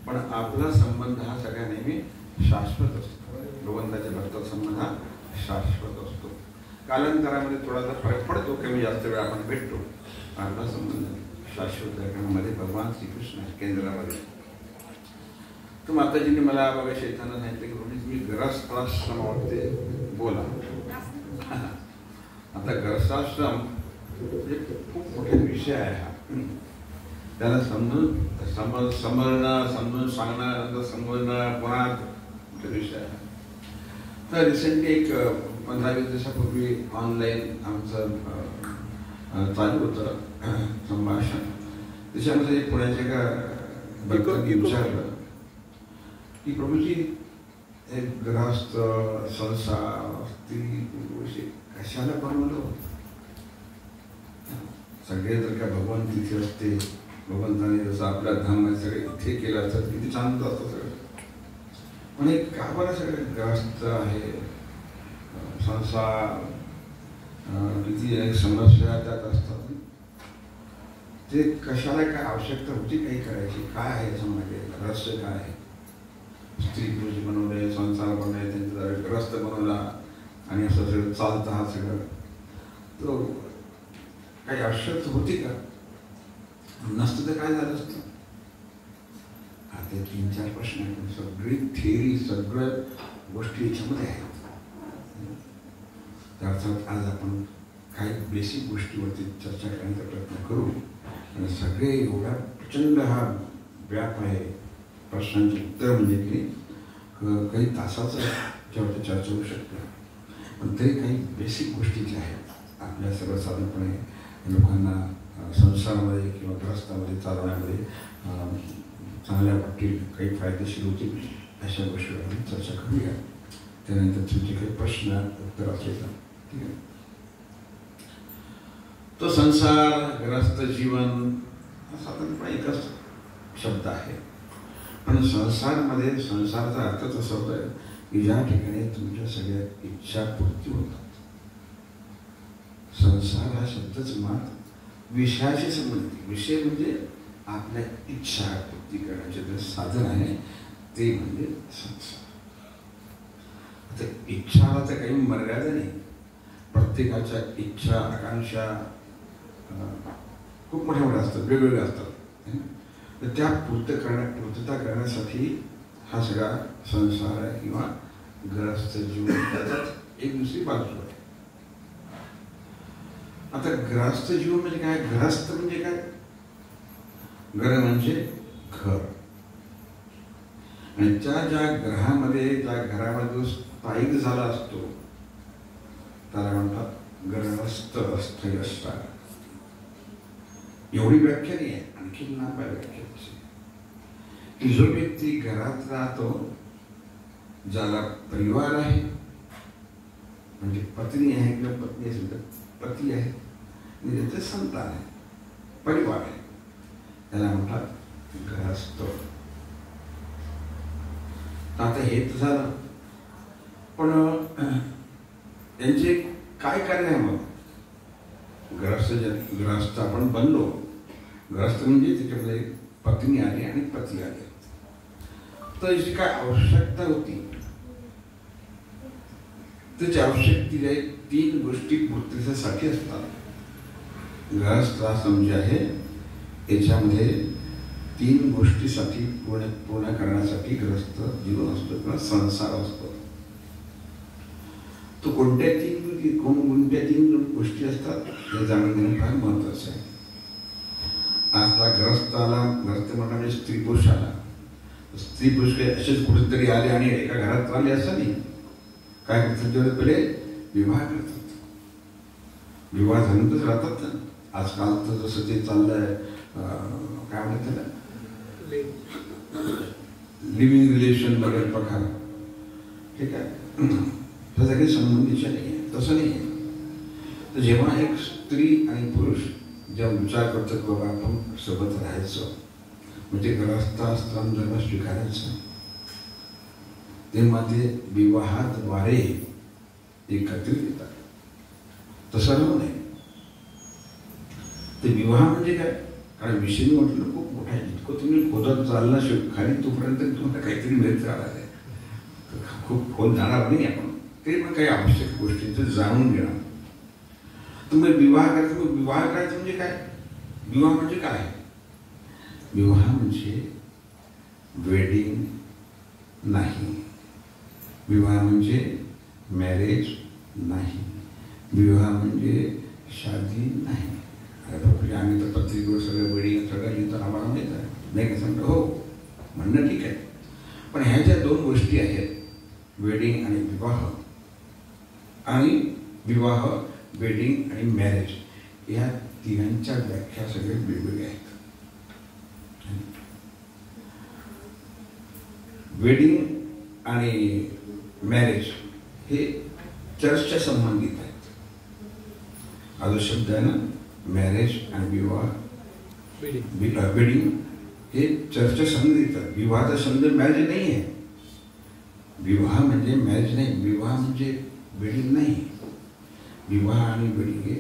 पण आपला संबंध हा सगळ्या नेहमी शाश्वत असतो. भगवंताच्या भक्त संबंध हा शाश्वत असतो. कालांतरामध्ये थोडासा फरक पडतो, कमी जास्त वेळ आपण भेटतो. आपला संबंध शाश्वत आहे. मध्ये भगवान श्रीकृष्ण केंद्रामध्ये. तर माताजींनी मला बघा शैताना सांगितलं की म्हणजे तुम्ही गृहस्थाश्रमावरती बोला. आता गृहस्थाश्रम म्हणजे खूप मोठा विषय आहे हा. त्याला समजणं, समजून सांगणं, नंतर समजणं, पुन्हा विषय आहे. तर रिसेंटली एक 15-20 दिवसापूर्वी ऑनलाईन आमचं चालू होतं संभाषण. त्याच्यामध्ये पुण्याच्या एका भक्तांनी विचारलं की प्रभूजी, एक गृहस्थ, संसार, स्त्री पुरुष कशाला बनवलं होतं? सगळे जर का भगवान तिथे असते, भगवंताने जसं आपल्या धाम सगळे इथे केलं असतं किती शांत असतं सगळं. पण एक का बरं सगळं ग्रस्त आहे, संसार, किती अनेक समस्या त्यात असतात. ते कशाला काय आवश्यकता होती काही करायची? काय आहे याच्यामध्ये रहस्य? काय आहे? स्त्री पुरुष बनवले, संसार बनवले, त्यांचा ग्रस्त बनवला आणि असं सगळं चालतं. हा सगळं तो काही आवश्यकता होती का? नसतं तर काय झालं असतं? आता 3-4 प्रश्न आहेत. सगळी थिअरी, सगळ्या गोष्टी याच्यामध्ये आहेत. त्या अर्थात आज आपण काही बेसिक गोष्टीवरती चर्चा करण्याचा प्रयत्न करू. आणि सगळे एवढा प्रचंड हा व्याप आहे प्रश्नांचे उत्तर, म्हणजे की काही तासाचं त्याच्यावरती चर्चा होऊ शकते. पण तरी काही बेसिक गोष्टी ज्या आहेत आपल्या सर्वसाधारणपणे लोकांना संसारामध्ये किंवा ग्रस्तामध्ये चालवण्यामध्ये चांगल्या वाटतील, काही फायदेशीर होतील, अशा गोष्टीवर आपण चर्चा करूया. त्यानंतर तुमचे काही प्रश्न उत्तर असेल तर ठीक आहे. तो संसार, ग्रस्त जीवन हा साधारणपणे एकच शब्द आहे. पण संसारमध्ये संसाराचा अर्थच असा होता की ज्या ठिकाणी तुमच्या सगळ्या इच्छा पूर्ती होतात. संसार हा शब्दच मात विषयाशी संबंधित. विषय म्हणजे आपल्या इच्छा पूर्ती करण्याचे जे साधन आहे ते म्हणजे संसार. आता इच्छाला तर काही मर्यादा नाही. प्रत्येकाच्या इच्छा, आकांक्षा खूप मोठ्या मोठ्या असतात, वेगवेगळ्या असतात. तर त्या पूर्तता करण्यासाठी हा सगळा संसार आहे किंवा ग्रस्त जीवन, त्याचाच एक दुसरी बाजू आहे. आता ग्रस्त जीवन म्हणजे काय? ग्रस्त म्हणजे काय? घर म्हणजे घर. आणि ज्या ग्रहामध्ये, ज्या घरामध्ये स्थायिक झाला असतो त्याला म्हणतात ग्रहस्थ स्थयस्था. एवढी व्याख्या नाही आहे, आणखी लांब व्याख्या की जो व्यक्ती घरात राहतो, ज्याला परिवार आहे, म्हणजे पत्नी आहे किंवा पत्नी असेल तर पती आहे आणि त्याचे संतान आहे, परिवार आहे, त्याला म्हणतात ग्रहस्थ. आता हे तर झालं, पण त्यांचे काय कार्य आहे? मग ग्रहस्थ आपण बनलो. ग्रहस्थ म्हणजे त्याच्यामध्ये पत्नी आली आणि पती आले. तर याची काय आवश्यकता होती? त्याची आवश्यकता 3 गोष्टी पूर्तीसाठी असतात. ग्रहस्थ म्हणजे आहे याच्यामध्ये 3 गोष्टीसाठी पूर्ण करण्यासाठी ग्रहस्थ जीवन असतो किंवा संसार असतो. तो कोणत्या 3 गोष्टी असतात हे जाणून घेणं फार महत्वाचं आहे. आता ग्रस्त म्हणजे स्त्री पुरुष आला. स्त्री पुरुष काही असेच कुठेतरी आले आणि एका घरात आले असं नाही. काय करतात? पहिले विवाह करतात. विवाह झाल्यानंतर राहतात ना. आजकाल तर जसं ते चाललंय, काय म्हणतात त्याला, लिव्हिंग रिलेशन वगैरे प्रकार. ठीक आहे, त्याचा काही संबंधीचा नाही आहे, तसं नाही आहे. तर जेव्हा एक स्त्री आणि पुरुष जेव्हा विचार करतात की बाबा आपण सोबत राहायचं, म्हणजे ग्रहस्थाश्रम जन्म स्वीकारायचं, तेव्हा ते विवाहाद्वारे एकत्रित येतात. तसं राहू नये. ते विवाह म्हणजे काय? कारण विषय म्हटलं खूप मोठा आहे. जितकं तुम्ही खोदात चालला खाली तोपर्यंत तुम्हाला काहीतरी मिळत राहणार आहे. खूप खोल जाणार नाही आपण. ते पण काही आवश्यक गोष्टींचं जाणून घेणार. तुम्ही विवाह करायचं. विवाह करायचं म्हणजे काय? विवाह म्हणजे काय? विवाह म्हणजे वेडिंग नाही. विवाह म्हणजे मॅरेज नाही. विवाह म्हणजे शादी नाही. अरे बापरे, आम्ही तर पत्रिकेवर सगळं वेडिंग सगळं लिहितो. तर आम्हाला माहीत आहे. नाही का सांगतो हो म्हणणं ठीक आहे. पण ह्या ज्या दोन गोष्टी आहेत, वेडिंग आणि विवाह, आणि विवाह, वेडिंग आणि मॅरेज, या तिघांच्या व्याख्या सगळे वेगवेगळ्या आहेत. वेडिंग आणि मॅरेज हे चर्चच्या संबंधित आहेत. हा जो शब्द आहे ना, मॅरेज आणि विवाह, वेडिंग हे चर्चच्या संबंधित आहे. विवाहाचा शब्द मॅरेज नाही आहे. विवाह म्हणजे मॅरेज नाही, विवाह म्हणजे वेडिंग नाही. विवाह आणि वेडिंग हे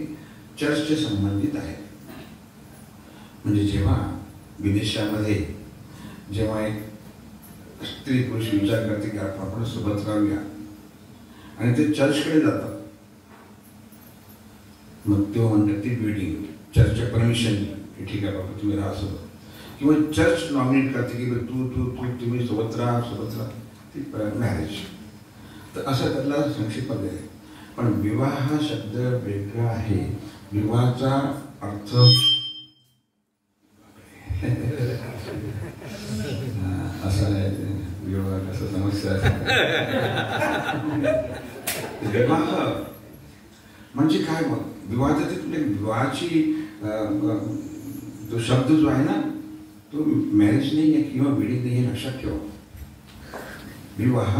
चर्चचे संबंधित आहेत. म्हणजे जेव्हा विदेशामध्ये जेव्हा एक स्त्री पुरुष विचार करते की आपण सोबत राहूया आणि ते चर्चकडे जातात, मग तेव्हा म्हणतात ती वेडिंग, चर्चच्या परमिशन की ठीक आहे बाबा तुम्ही राहा सोबत, किंवा चर्च नॉमिनेट करते की तू तू तू तुम्ही सोबत राहा, ती मॅरेज. तर असं त्यातला संक्षिप्त आहे. पण विवाह हा शब्द वेगळा आहे. विवाहाचा अर्थ असा आहे, विवाह कसं समस्या विवाह म्हणजे काय? मग विवाहाचा विवाहाची तो शब्द जो आहे ना, तो मॅरेज नाही आहे किंवा वेडिंग नाही आहे, लक्षात ठेवा. विवाह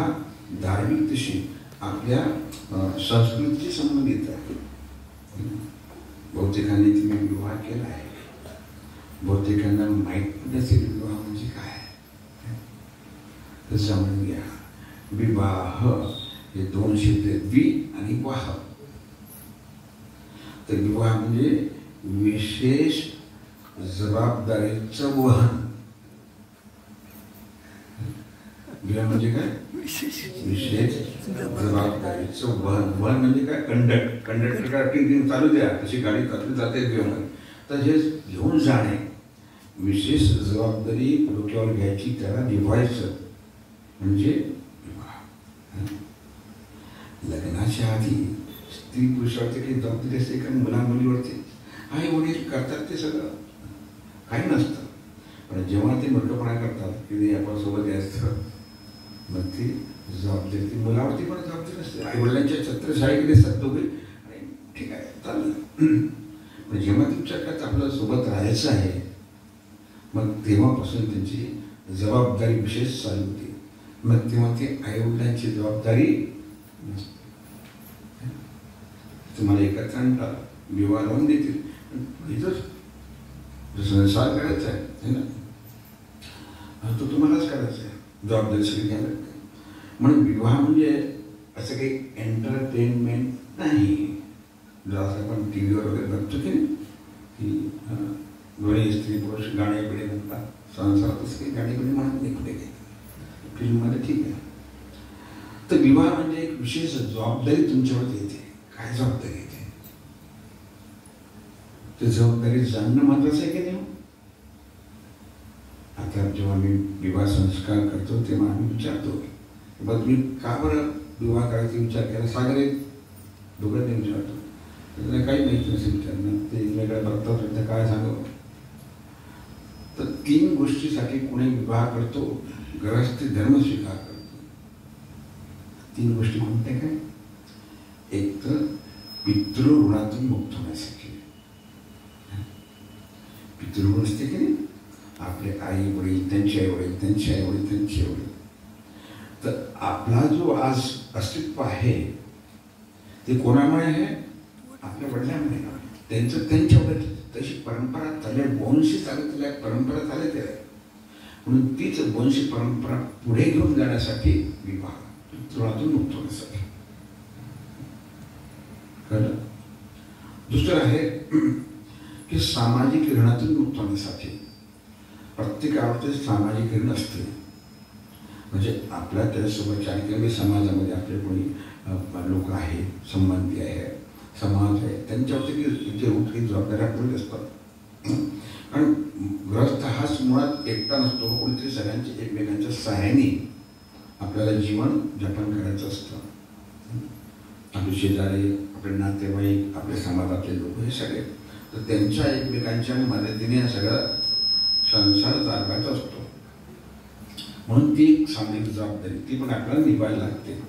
धार्मिकतेशी आपल्या संस्कृतीशी संबंधित आहे. बहुतेकांनी तुम्ही विवाह केला आहे, बहुतेकांना माहीत नसेल विवाह म्हणजे काय. तर समजून घ्या, विवाह हे दोन शब्द आहेत, वि आणि वाह. तर विवाह म्हणजे विशेष जबाबदारीचं वहन. विवाह म्हणजे काय? विशेष जबाबदारीचं वहन. वहन म्हणजे काय? कंडक्टर गाडी चालू द्या, तशी गाडी चालू जाते विवाह. तर हे घेऊन जाणे, विशेष जबाबदारी डोक्यावर घ्यायची, त्याला निभावायचं म्हणजे विवाह. लग्नाच्या आधी स्त्री पुरुषावरती काही जबाबदारी असते का? मुला मुलीवरती आई वडील करतात ते सगळं, काही नसतं. पण जेव्हा ते मोठेपणा करतात की आपण सोबत यायचं, मग ती जबाबदारी ती मुलावरती पण जबाबदारी नसते. आई वडिलांच्या छत्रछायेकडे असतात दोघे, आणि ठीक आहे चाललं. पण जेव्हा ती विचार करतात आपल्याला सोबत राहायचं आहे, मग तेव्हापासून त्यांची जबाबदारी विशेष चालू होती. मग तेव्हा ती आई वडिलांची जबाबदारी नसते. तुम्हाला एकत्र आणतात, विवाह लावून देतील, इथंच संसार करायचा आहे ना, तो तुम्हालाच करायचा आहे, जबाबदारी सगळी घ्यायला लागते. म्हणून विवाह म्हणजे असं काही एंटरटेनमेंट नाही. जसं आपण टी व्हीवर वगैरे बघतो की नाही, की दोन्ही स्त्री पुरुष गाणे बिणे म्हणतात, संसारात असं काही गाणे बिणे म्हणत नाही कुठे काही, फिल्ममध्ये ठीक आहे. तर विवाह म्हणजे एक विशेष जबाबदारी तुमच्यावरती येते. काय जबाबदारी येते? ते जबाबदारी जाणणं महत्वाचं आहे की नाही? आता जेव्हा मी विवाह संस्कार करतो तेव्हा आम्ही विचारतो, बघ मी का बरं विवाह करायचा विचार केला? सागरे दोघांनी विचारतो. त्याला काही माहिती नसेल त्यांना, ते वेगळ्या बघतात, त्यांना काय सांगावं. तर 3 गोष्टीसाठी कोणी विवाह करतो? गृहस्थी धर्म स्वीकार करतो. 3 गोष्टी कोणत्या काय? एक तर पितृऋणातून मुक्त होण्यासाठी. पितृऋण असते की नाही, आपले आई वडील, त्यांचे आई वडील, त्यांचे आई वडील, त्यांचे आई वडील. तर आपला जो आज अस्तित्व आहे ते कोणामुळे आहे? आपल्या वडिलांमुळे. त्यांचं त्यांच्या वडील तशी परंपरा चालली, वंशी चालत आहे, परंपरा चालत आहे. म्हणून तीच वंशी परंपरा पुढे घेऊन जाण्यासाठी विवाह, पितृऋणातून मुक्त होण्यासाठी. कळलं? दुसरं आहे की सामाजिक ऋणातून मुक्त होण्यासाठी. प्रत्येकावरती सामाजिक ऋण असते. म्हणजे आपल्या त्याच्यासोबतच्या आणखी समाजामध्ये आपले कोणी लोक आहेत, संबंधी आहे, समाज आहे, त्यांच्यावरती काही जबाबदाऱ्या आपल्याला असतात. कारण ग्रस्त हाच मुळात एकटा नसतो, कोणीतरी सगळ्यांच्या एकमेकांच्या सहाय्याने आपल्याला जीवन जपन करायचं असतं. आपले शेजारी, आपले नातेवाईक, आपल्या समाजातले लोक हे सगळे, तर त्यांच्या एकमेकांच्या मदतीने सगळं संसार चालवायचा असतो. म्हणून ती एक सामाजिक जबाबदारी ती पण आपल्याला निभावायला लागते.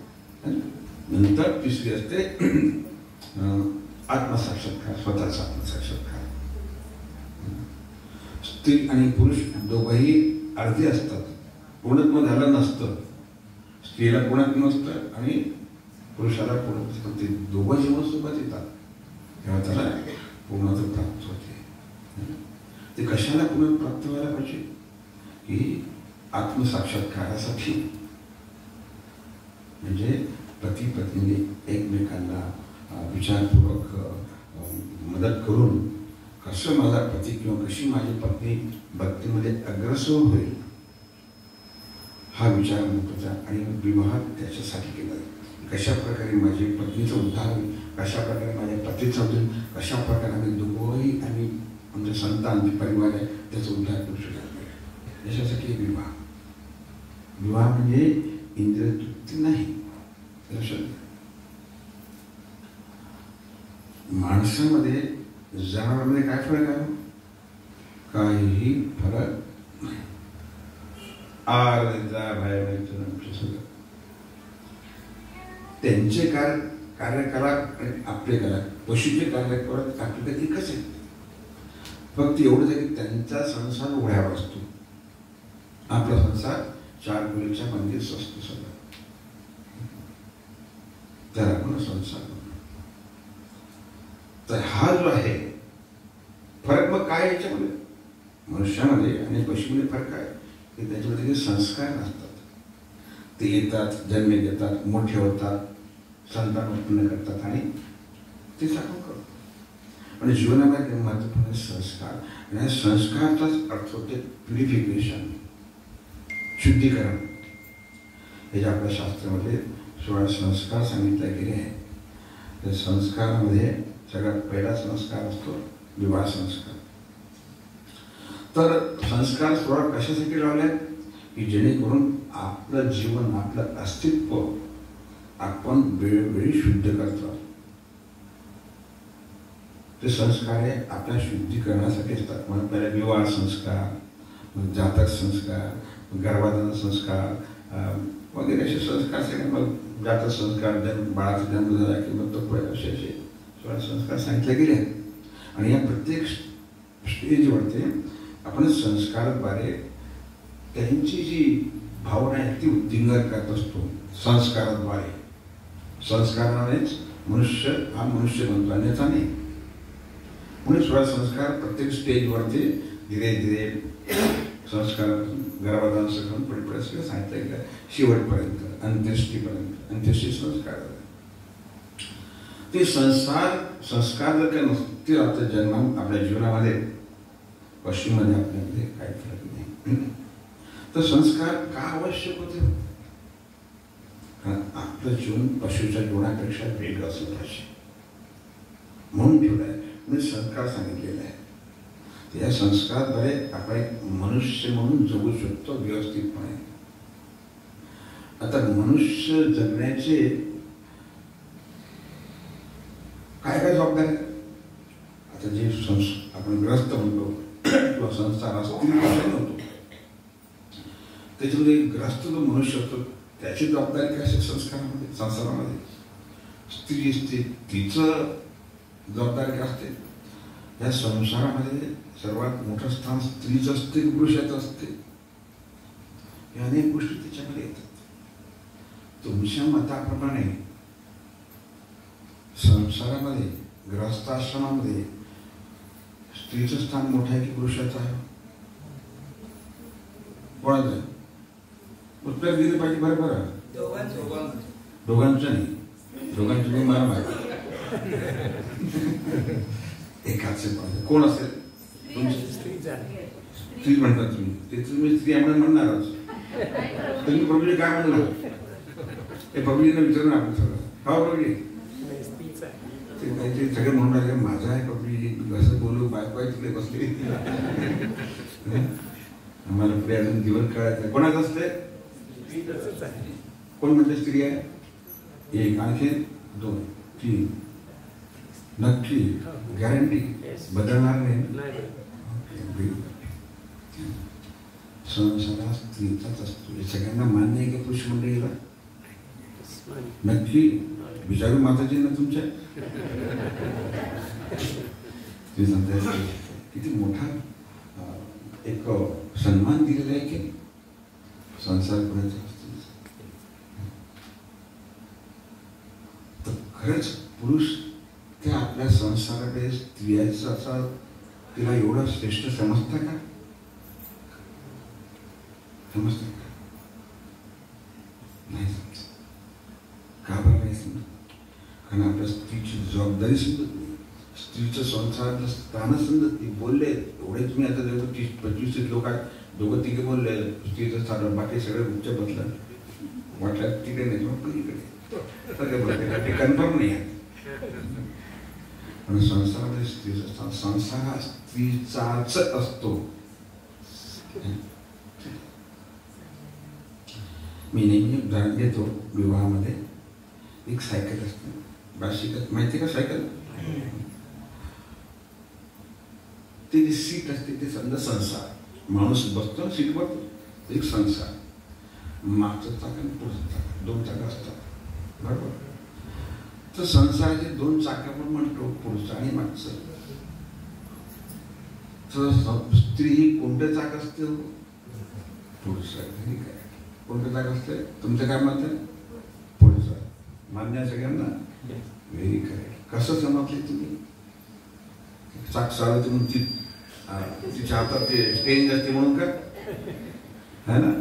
नंतर तिसरी असते आत्मसाक्षात्कार, स्वतःचा आत्मसाक्षात्कार. स्त्री आणि पुरुष दोघंही अर्धे असतात, पूर्णत्व झालं नसतं. स्त्रीला पूर्णत्व नसतं आणि पुरुषाला पूर्णत्व, ते दोघं जेव्हा सोबत येतात तेव्हा त्याला पूर्णत्व प्राप्त होते. ते कशाला पूर्ण प्राप्त व्हायला पाहिजे की आत्मसाक्षात्कारासाठी. म्हणजे पती पत्नीने एकमेकांना विचारपूर्वक मदत करून कसं माझा पती किंवा कशी माझी पत्नी भक्तीमध्ये अग्रसर होईल हा विचार महत्त्वाचा. आणि विवाह त्याच्यासाठी केला आहे. कशा प्रकारे माझी पत्नीचा उद्धार होईल, कशा प्रकारे माझ्या पतीचा होईल, कशा प्रकारे आम्ही दोघंही आणि आमचे संतान जे परिवार आहे त्याचा उद्धार करू शकत. याच्यासाठी विवाह. विवाह म्हणजे इंद्रिय तृप्ती नाही. माणसामध्ये जनावरांमध्ये काय फरक आहे? काहीही फरक नाही. त्यांचे कार्यकलाप आणि आपले कला, पशुचे कार्यकलाप आपले एकच आहेत. फक्त एवढंच आहे की त्यांचा संसार उघड्यावर असतो, आपला संसार चार मुलीच्या मंदिर असतो सगळं. तर आपण संसार. तर हा जो आहे फरक मग काय याच्यामध्ये? मनुष्यामध्ये आणि पशुमध्ये फरक आहे की त्याच्यामध्ये संस्कार नसतात. ते येतात, जन्म घेतात, मोठे होतात, संतान उत्पन्न करतात आणि ते आपण करतो. आणि जीवनामध्ये महत्त्वपूर्ण संस्कार. आणि संस्काराचाच अर्थ होते प्युरिफिकेशन, शुद्धीकरण. हे जे आपल्या शास्त्रामध्ये 16 संस्कार सांगितले गेले आहेत. त्या संस्कारामध्ये सगळ्यात पहिला संस्कार असतो विवाह संस्कार. तर संस्कार 16 कशासाठी लावले की जेणेकरून आपलं जीवन, आपलं अस्तित्व आपण वेळोवेळी शुद्ध करतो. ते संस्कार आहे आपल्या शुद्धीकरणासाठी असतात. म्हणून पहिले विवाह संस्कार, मग जातक संस्कार, गर्भाधान संस्कार वगैरे असे संस्कार सगळे. मग जातक संस्कार, बाळाचा जन्म झाला की मग तो पुढे असे 16 संस्कार सांगितले गेले आहेत. आणि या प्रत्येक स्टेजवरती आपण संस्काराद्वारे त्यांची जी भावना आहे ती उद्दिंगन करत असतो. संस्काराद्वारे, संस्कारानेच मनुष्य हा मनुष्य बनतो, अन्यथा नाही. म्हणून 16 संस्कार प्रत्येक स्टेजवरती धीरे धीरे संस्कार गर्भाधान सगळं पुढे सगळं सांगितलं गेलं. शेवटपर्यंत अंत्येष्टीपर्यंत, अंत्येष्टी संस्कार. ते संस्कार जर काही नसतील आपल्या जन्म आपल्या जीवनामध्ये, पशुमध्ये आपल्यामध्ये काही फरक नाही. तर संस्कार का आवश्यक होते? कारण आपलं जीवन पशुच्या जीवनापेक्षा वेगळं असलं पाहिजे म्हणून ठेवलं आहे. म्हणजे संस्कार सांगितलेला आहे. या संस्काराद्वारे आपण एक मनुष्य म्हणून जगू शकतो व्यवस्थितपणे. आता मनुष्य जगण्याचे काय काय जबाबदारी? आता जे आपण ग्रस्त म्हणतो किंवा संसार स्त्री होतो, त्याच्यामध्ये ग्रस्त जो मनुष्य असतो त्याची जबाबदारी काय असते संस्कारामध्ये, संसारामध्ये? स्त्री असते तिचं जबाबदारी काय असते? या संसारामध्ये सर्वात मोठं स्थान स्त्रीचं असते की पुरुषाचं असते? या अनेक गोष्टी त्याच्यामध्ये येतात. तुमच्या मताप्रमाणे संसारामध्ये, गृहस्थाश्रमामध्ये स्त्रीचं स्थान मोठं आहे की पुरुषाचं आहे? कोणाचं? उत्तर दिलं पाहिजे. बरोबर आहे. दोघांचं नाही, दोघांचं नाही. मला माहिती एकाच पाहिजे. कोण असेल? स्त्री म्हणतात तुम्ही. ते तुम्ही स्त्री आपण म्हणणारच. तुम्ही प्रभूजी काय म्हणणार? हे प्रभूजींना विचारून आपण सगळं. हा प्रभूजी ते सगळे म्हणून राहिले माझा आहे प्रभूजी, कसं बोलू, बायको आहे तिकडे बसले. आम्हाला पुढे अजून जीवन कळायचं. कोणाचं असते? कोण म्हणते स्त्री आहे? एक, आणखी 2, 3. नक्की गॅरंटी बदलणार नाही. संसार हा स्त्रीचाच असतो. हे सगळ्यांना मान्य आहे की पुरुष मंडळीला? नक्की विचारू माताजींना तुमच्या. ते सांगता किती मोठा एक सन्मान दिलेला आहे की संसार करायचा असतो. तर खरंच पुरुष त्या आपल्या संसाराकडे स्त्रियाचा असा तिला एवढा श्रेष्ठ समजता का? समजता का? नाही समजत. का बरं नाही समजत? कारण आपल्या स्त्रीची जबाबदारी समजत नाही, स्त्रीचं संसारातलं स्थानच समजत नाही. बोलले एवढे तुम्ही आता जवळ 30-25 लोक आहेत, दोघं तिघे बोलले स्त्रीचं स्थान, बाकी सगळे उच्च बदलं वाटलं तिकडे नाही मग इकडे सगळे बोलते ते कन्फर्म नाही आहे. पण संसारामध्ये स्त्रीचं स्थान, संसार हा स्त्रीचाच असतो. मी नेहमी उदाहरण देतो. विवाहामध्ये एक सायकल असते, बाशिकत माहिती का सायकल? ते जी सीट असते ते समजा संसार, माणूस बसतो सीटवर, एक संसार. मागचं चाक आणि पुढचं चाक, 2 चाक असतात बरोबर. तर संसाराचे 2 चाक आपण म्हणतो, पुढचं आणि मागचं. तर स्त्री ही कोणतं चाक असते? पुढचं. कोणतं चाक असते? तुमचं काय मत आहे? पुढचं. मान्य आहे सगळ्यांना? Very correct. कसं समजले तुम्ही? चाक चालवते म्हणून तिच्या हातात ते स्टेरिंग असते म्हणून का? है ना?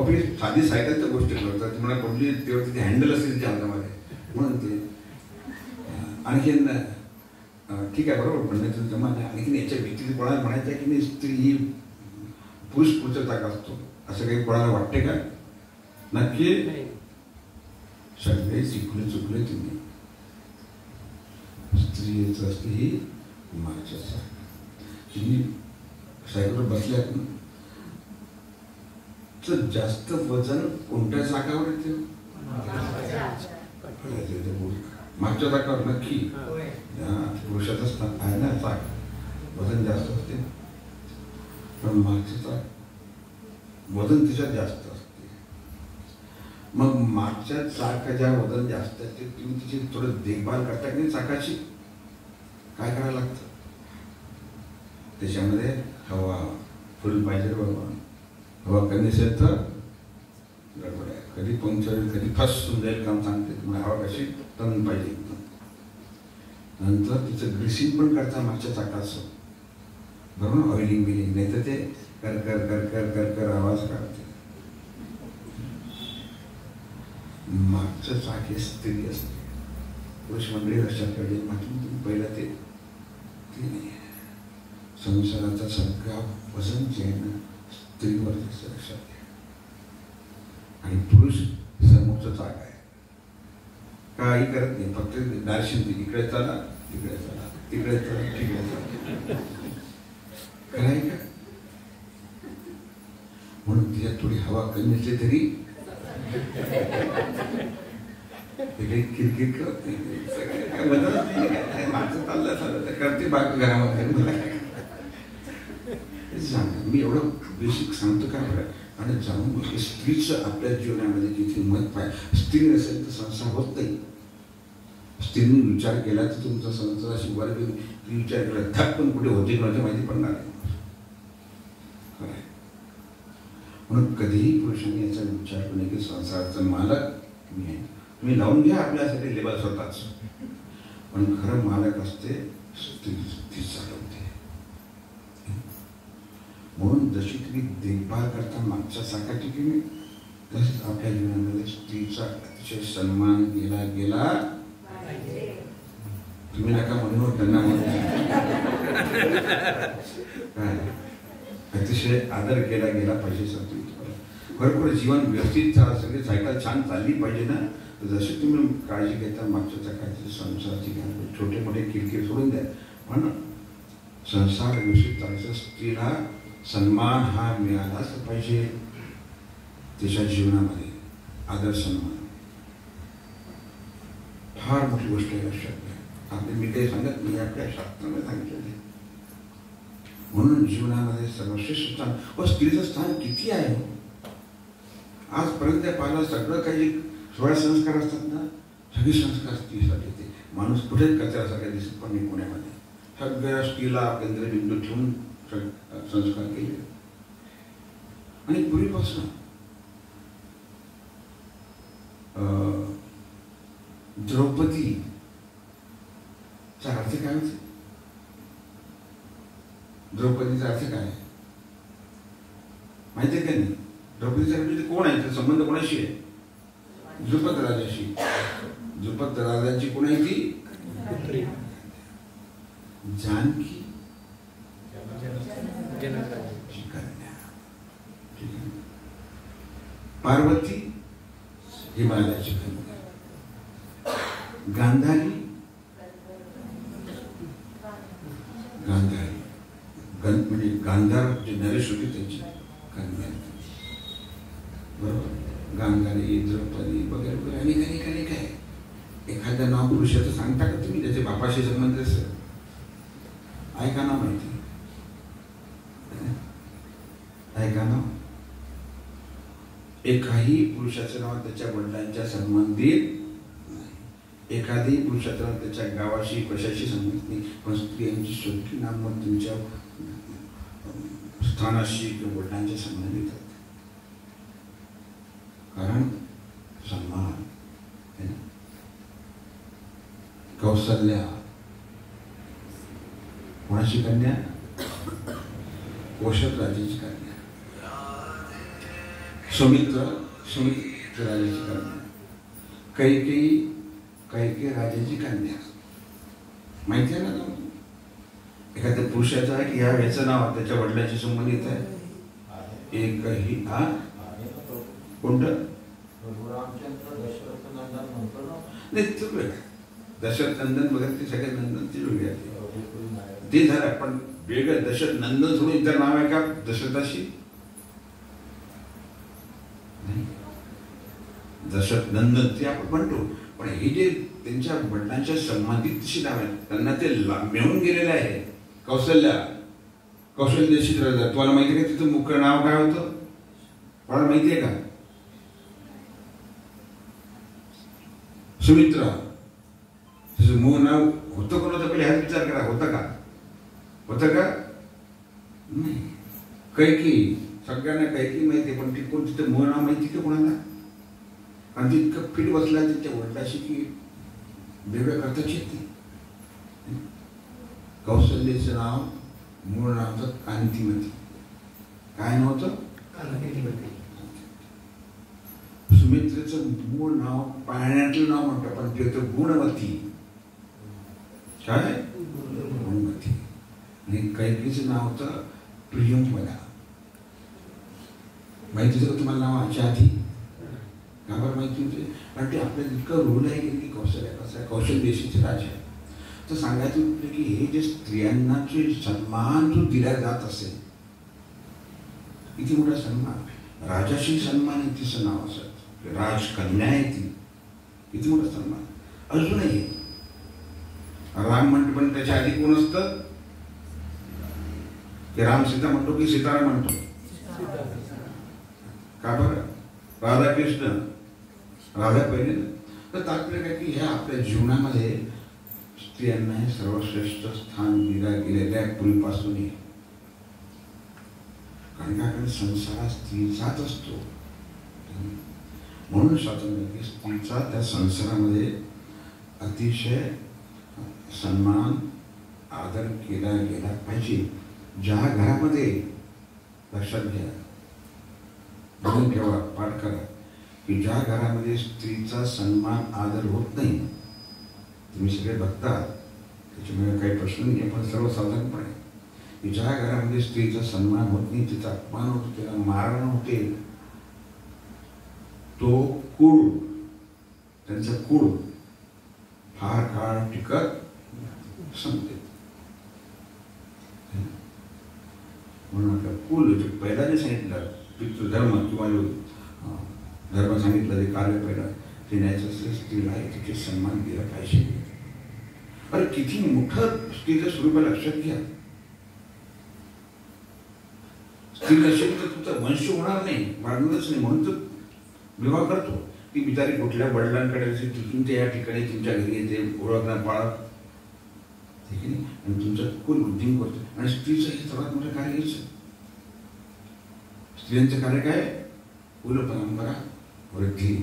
आपली साधी सायकलच्या गोष्टी करतात. तुम्हाला कुठली तेव्हा तिथे हँडल असते तिच्या हातामध्ये म्हणून ते. आणखीन ठीक आहे बरोबर, पण तुमचं जमाने. आणखीन याच्या व्यतिरिक्त कोणाला म्हणायचं की नाही स्त्री ही पुरुष पुढचा चाक असतो असं काही कोणाला वाटते का? नक्की सगळे चुकले तुम्ही. स्त्रीच असते ही मागच्या चाक. तुम्ही सायकलवर बसल्यात ना, तर जास्त वजन कोणत्या चाकावर येते? मागच्या चाकावर. नक्की पुरुषाचं आहे ना चाक, वजन जास्त असते. पण मागचं चाक वजन तिच्यात जास्त असते. मग मागच्या चाकाच्या वजन जास्त असते, तुम्ही तिची थोडं देखभाल करता की नाही चाकाची? काय करायला लागतं? त्याच्यामध्ये हवा फुल पाहिजे बाबा. हवा कमी असेल तर गडबड आहे. कधी पंक्चर होईल, कधी फसून जाईल काम सांगते. तुम्हाला हवा कशी टन पाहिजे. नंतर तिचं ग्रीसिंग पण करता मागच्या चाकाचं बरोबर, ऑइलिंग बिलिंग. नाही तर ते कर कर कर कर कर कर आवाज काढते. मागचं चाक हे स्त्री असते. पुरुष मंडळी लक्षात ठेवले. तुम्ही पहिला ते नाही. संसाराचा सगळा वजन जे आहे ना स्त्रीवर लक्षात घ्या. आणि पुरुष समोरचं चाक आहे, काही करत नाही, फक्त दार्शन इकडे चला तिकडे चला तिकडे चला तिकडे चला कराय का? म्हणून तिच्यात थोडी हवा कमी असली तरी किरकिर करत नाही. सगळं मागचं चाललं तर करते बाकी घरामध्ये. मी एवढं बेसिक सांगतो का बरं? आणि जाणून स्त्रीचं आपल्या जीवनामध्ये किती महत्व आहे. स्त्री नसेल तर संसार होत नाही. स्त्रीने विचार केला तर तुमचा संसार अशी वर विचार केला धक पण कुठे होते नव्हते माहिती पडणार नाही. म्हणून कधीही पुरुषांनी याचा विचार करू नये की संसाराचा मालक मी आहे. तुम्ही लावून घ्या आपल्यासाठी लेबल स्वतःच, पण खरं मालक असते स्त्री. ती चालवते. म्हणून जशी तुम्ही देखभाल करता मागच्या चाकाची की नाही, तसेच आपल्या जीवनामध्ये स्त्रीचा अतिशय सन्मान केला गेला. तुम्ही नका म्हणून त्यांना म्हणून अतिशय आदर केला गेला पाहिजे. खरोखर जीवन व्यवस्थित सगळी सायकल छान चालली पाहिजे ना. तर जशी तुम्ही काळजी घेता मागच्या चाकाची, संसाराची घ्या, छोटे मोठे किरकिर सोडून द्या, पण संसार व्यवस्थित चालायचं. स्त्रीला सन्मान हा मिळालाच पाहिजे तिच्या जीवनामध्ये. आदर सन्मान फार मोठी गोष्ट आहे. लक्षात घ्या. आपले मी काही सांगत नाही, आपल्या शास्त्राने सांगितलेले. म्हणून जीवनामध्ये सर्वश्रेष्ठ स्थान व स्त्रीचं स्थान किती आहे. आजपर्यंत पाहिलं सगळं काही 16 संस्कार असतात ना, सगळे संस्कार स्त्रीसाठी. ते माणूस कुठेच कचऱ्यासारखं दिसत पण नाही पुण्यामध्ये. सगळ्या स्त्रीला केंद्रबिंदू ठेवून संस्कार केले. आणि पूर्वीपासून द्रौपदीचा अर्थ काय होते? द्रौपदीचा अर्थ काय माहिती आहे का नाही? द्रौपदीचा अर्थ कोण आहे? त्याचा संबंध कोणाशी आहे? द्रुपद राजाशी. द्रुपद राजाची कोण आहे ती? जानकी कन्या. पार्वती हिमालयाची कन्या. गांधारी म्हणजे गांधार जे नरेश होते त्यांची कन्या. बरोबर. गांधारी, द्रौपदी वगैरे वगैरे अनेक अनेक आहे. एखादं नाव पुरुषाचं सांगता का तुम्ही? त्याचे बापाशी संबंध असेल ऐका ना, माहिती ऐका ना. एकाही पुरुषाचं नाव त्याच्या वडिलांच्या संबंधित नाही. एखाद्याही पुरुषाचं नाव त्याच्या गावाशी कशाशी संबंधित नाही. पण स्त्रियांची सगळी नामं तुमच्या स्थानाशी किंवा वडिलांच्या संबंधित आहेत. कारण सन्मान. कौसल्या कोणाची कन्या? कौशल राजाची कन्या. सुमित्र राजाची कन्या. कैकेयी राजाची कन्या. माहिती आहे ना? एखाद्या पुरुषाचं आहे की ह्याचं नाव त्याच्या वडिलांशी संबंधित आहे. एकही हा कोणतं? नाही, चुकलं. दशरथ नंदन वगैरे ते सगळे नंदनची वेगळी ते झालं. पण वेगळं दशरथ नंदन सोडून इतर नाव आहे का दशरथाशी? दशरथ नंदन ते आपण म्हणतो. पण हे जे त्यांच्या वडिलांच्या संबंधित तशी नाव आहेत त्यांना ते मिळून गेलेलं आहे. कौशल्याशी राजा. तुम्हाला माहिती आहे का तिचं मुख्य नाव काय होतं? मला माहिती आहे का? सुमित्रा. तिचं मूळ नाव होतं कोण होतं पहिले ह्याच विचार करा. होतं का? नाही. कैकेयी. सगळ्यांना कैकेयी माहिती आहे. पण ती कोण तिचं मूळ नाव माहिती का कोणाला? आणि ती इतकं फिट बसला तिच्या वडिलाशी की वेगळ्या करताच येत नाही. कौशल्याचं नाव मूळ नाव होतं कांतीमती. काय नाव होतं? सुमित्रेचं मूळ नाव पाण्यातलं नाव म्हणतं पण ते होतं गुणवती. काय? गुणवती. आणि कैकेयीचं नाव होतं प्रियंवदा. माहिती होतं तुम्हाला नाव याच्या आधी? का बरं माहिती होते? कारण ते आपल्याला इतकं रूल आहे की कौशल्य कसं आहे. कौशल देशाचे राजा आहे. तर सांगायचं म्हटलं की हे जे स्त्रियांना जे सन्मान जो दिला जात असेल किती मोठा सन्मान. राजाशी सन्मान आहे तिचं नाव असत. राजकन्या आहे ती. किती मोठा सन्मान. अजूनही राम म्हणतो पण त्याच्या आधी कोण असतं? की राम सीता म्हणतो की सीताराम म्हणतो? का बरं? राधाकृष्ण. राधा पहिले. तर तात्पर्य काय की ह्या आपल्या जीवनामध्ये स्त्रियांना हे सर्वश्रेष्ठ स्थान दिला गेलेलं आहे पूर्वीपासूनही. कारण काय संसार स्त्रीचाच असतो. म्हणून स्वातंत्र्य स्त्रीचा त्या संसारामध्ये अतिशय सन्मान आदर केला गेला पाहिजे. ज्या घरामध्ये लक्षात घ्या, बघून ठेवा, पाठ करा की ज्या घरामध्ये स्त्रीचा सन्मान आदर होत नाही, तुम्ही सगळे बघतात त्याच्यामुळे काही प्रश्न नाही, पण सर्वसाधारणपणे की ज्या घरामध्ये स्त्रीचा सन्मान होत नाही, तिचा अपमान होतो, तिला मारण होते, तो कुळ, त्यांचं कुळ फार काळ टिकत संपते. म्हणून आपलं कुल जे पहिला जे सांगितलं पितृधर्म किंवा धर्म सांगितलं जे कार्य पहिला ते न्यायचं असं स्त्रीला तिथे सन्मान दिला पाहिजे. अरे किती मोठं स्त्रीचं स्वरूप लक्षात घ्या. स्त्री नसेल तर तुमचा वंश होणार नाही, वाढणारच नाही. म्हणून तर विवाह करतो. ती बिचारी कुठल्या वडिलांकडे असेल तिथून ते या ठिकाणी तुमच्या घरी येते, ओळखणार पाळत, ठीक आहे. आणि तुमचं कुल वृद्धी करतो. आणि स्त्रीचं हे सर्वात मोठं कार्य हेच. स्त्रियांचं कार्य काय? कुल परंपरा वृद्धी.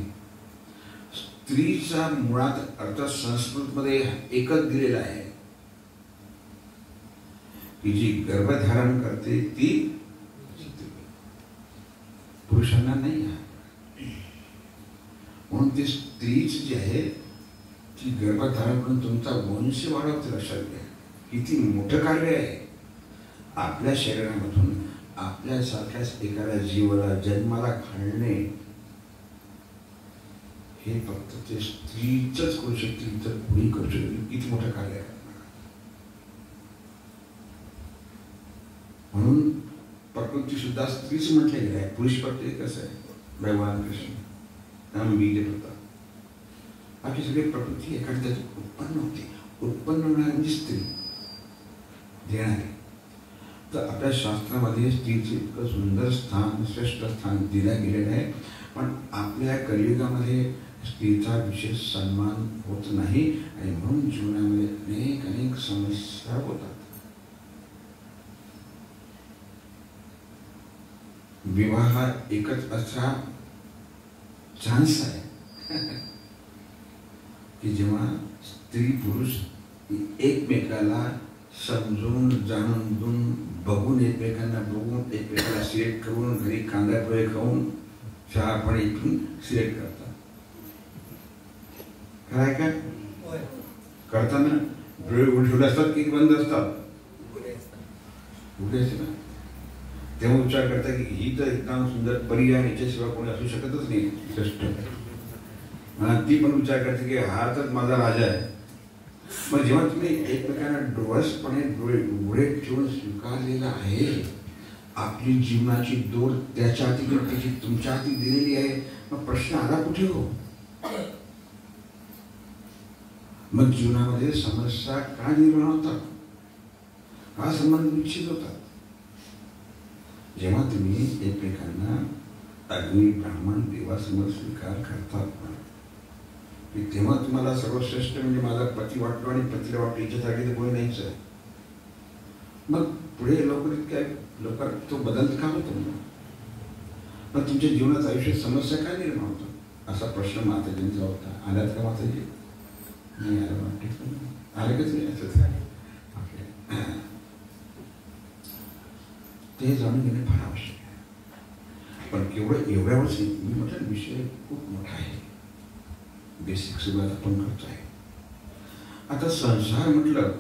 स्त्रीचा मुळात अर्थ संस्कृतमध्ये एकच दिलेला आहे की जी गर्भधारण करते ती पुरुषांना नाही आहे. म्हणून ती स्त्रीच जी आहे ती गर्भधारण करून तुमचा वंश वाढवते. लक्षात घ्या किती मोठं कार्य आहे. आपल्या शरीरामधून आपल्यासारख्याच एखाद्या जीवाला जन्माला घालणे हे फक्त ते स्त्रीच करू शकतील, तर कुणी करू शकतील. किती मोठं कार्य आहे. म्हणून प्रकृती सुद्धा स्त्रीच म्हटले गेले आहे. पुरुष प्रकृती कसं आहे? भगवान कृष्ण बीज होता. बाकी सगळी प्रकृती एखाद्या उत्पन्न होते. उत्पन्न होणारी म्हणजे स्त्री देणारी. तर आपल्या शास्त्रामध्ये स्त्रीचे इतकं सुंदर स्थान, श्रेष्ठ स्थान दिलं गेलेलं आहे. पण आपल्या कलियुगामध्ये स्त्रीचा विशेष सन्मान होत नाही. आणि म्हणून जीवनामध्ये अनेक अनेक समस्या होतात. विवाह एकच असा चान्स आहे की जेव्हा स्त्री पुरुष एकमेकाला समजून जाणून बघून, एकमेकांना बघून, एकमेकाला सिलेक्ट करून, घरी कांदा पोहे खाऊन, चहा पाणी इथून सिलेक्ट करतात. काय काय करताना डोळे उघडे असतात की बंद असतात? उघडे असते ना. तेव्हा विचार करता की ही तर एकदम सुंदर परी आहे, याच्याशिवाय कोणी असू शकतच नाही. श्रेष्ठ ती पण विचार करते की हा तर माझा राजा आहे. मग जेव्हा तुम्ही एकमेकांना डोळसपणे डोळे उघडे ठेवून स्वीकारलेला आहे, आपली जीवनाची दोर त्याच्या हाती किंवा त्याची तुमच्या हाती दिलेली आहे, मग प्रश्न आला कुठे हो? मग जीवनामध्ये समस्या का निर्माण होतात? का संबंध विच्छिद होतात? जेव्हा तुम्ही एकमेकांना अग्नी ब्राह्मण देवासमोर स्वीकार करतात तेव्हा तुम्हाला सर्वश्रेष्ठ म्हणजे माझा पती वाटतो आणि पतीला वाटतो, याच्यासाठी तर कोणी नाहीच आहे. मग पुढे लवकर तो बदल का होतो? मग तुमच्या जीवनाचं आयुष्यात समस्या काय निर्माण होतात? असा प्रश्न माताजींचा होता. आल्यात का माताजी? नाही आलं वाटत. आले कच नाही असं ते जाणून घेणे फार आवश्यक आहे. पण केवढं एवढ्यावरच मी म्हटलं विषय खूप मोठा आहे. बेसिक सुरुवात आपण करतो आहे. आता संसार म्हटलं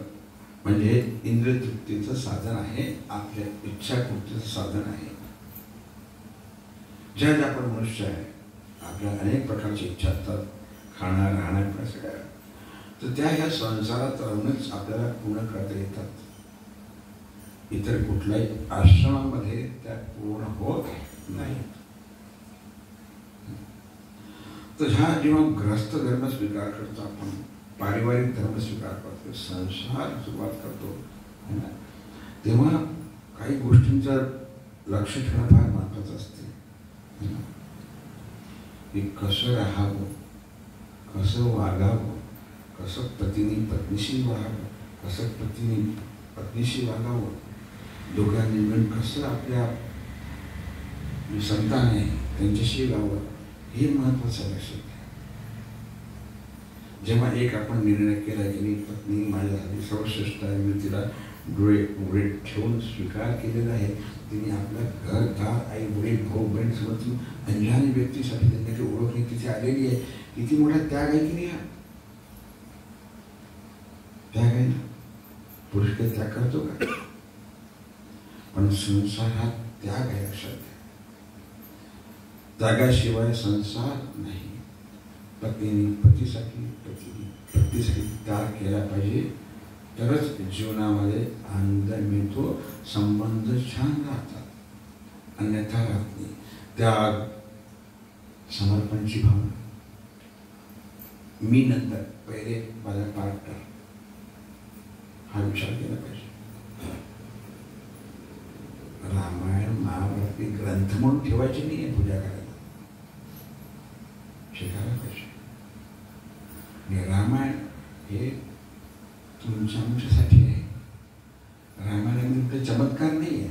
म्हणजे इंद्रिय तृप्तीचं साधन आहे, आपल्या इच्छापूर्तीचं साधन आहे. ज्या ज्या आपण मनुष्य आहे, आपल्या अनेक प्रकारची इच्छा असतात, खाणं राहणं सगळ्या. तर त्या ह्या संसारात राहूनच आपल्याला पूर्ण करता येतात. इतर कुठल्याही आश्रमामध्ये त्या पूर्ण होत नाही. तर ह्या जेव्हा ग्रस्त धर्म स्वीकार करतो आपण, पारिवारिक धर्म स्वीकार करतो, संसार सुरुवात करतो है ना, तेव्हा काही गोष्टींचं लक्ष ठेवणं फार महत्त्वाचं असते की कसं राहावं, कसं वागावं, कसं पतीने पत्नीशी वागावं, कसं पतीने पत्नीशी वागावं, दोघांनी मिळून कसं आपल्या संतान आहे त्यांच्याशी वागावं, हे महत्त्वाचं लक्षात घ्या. जेव्हा एक आपण निर्णय केला की मी पत्नी माझ्यासाठी सर्वश्रेष्ठ आहे, मी तिला डोळे उघडे ठेवून स्वीकार केलेला आहे, तिने आपल्या घरदार आई वडील भाऊ बहीण समोर अंजानी व्यक्तीसाठी त्यांची ओळख तिथे आलेली आहे, किती मोठा त्याग आहे की नाही? त्याग आहे ना. पुरुष काही त्याग करतो का? पण संसार हा त्याग आहे, लक्षात घ्या. त्यागाशिवाय संसार नाही. पत्नीने पतीसाठी, पतीने पत्नीसाठी त्याग केला पाहिजे, तरच जीवनामध्ये आनंद मिळतो, संबंध छान राहतात, अन्यथा राहत नाही. त्याग, समर्पणची भावना, मी नंतर पहिले माझा पार्टनर, हा विचार केला पाहिजे. रामायण महाभारत ग्रंथ म्हणून ठेवायचे नाही आहे, पूजा करायला शिकायला पाहिजे. आणि रामायण हे तुमच्या आमच्यासाठी आहे. रामायणामध्ये चमत्कार नाही आहे.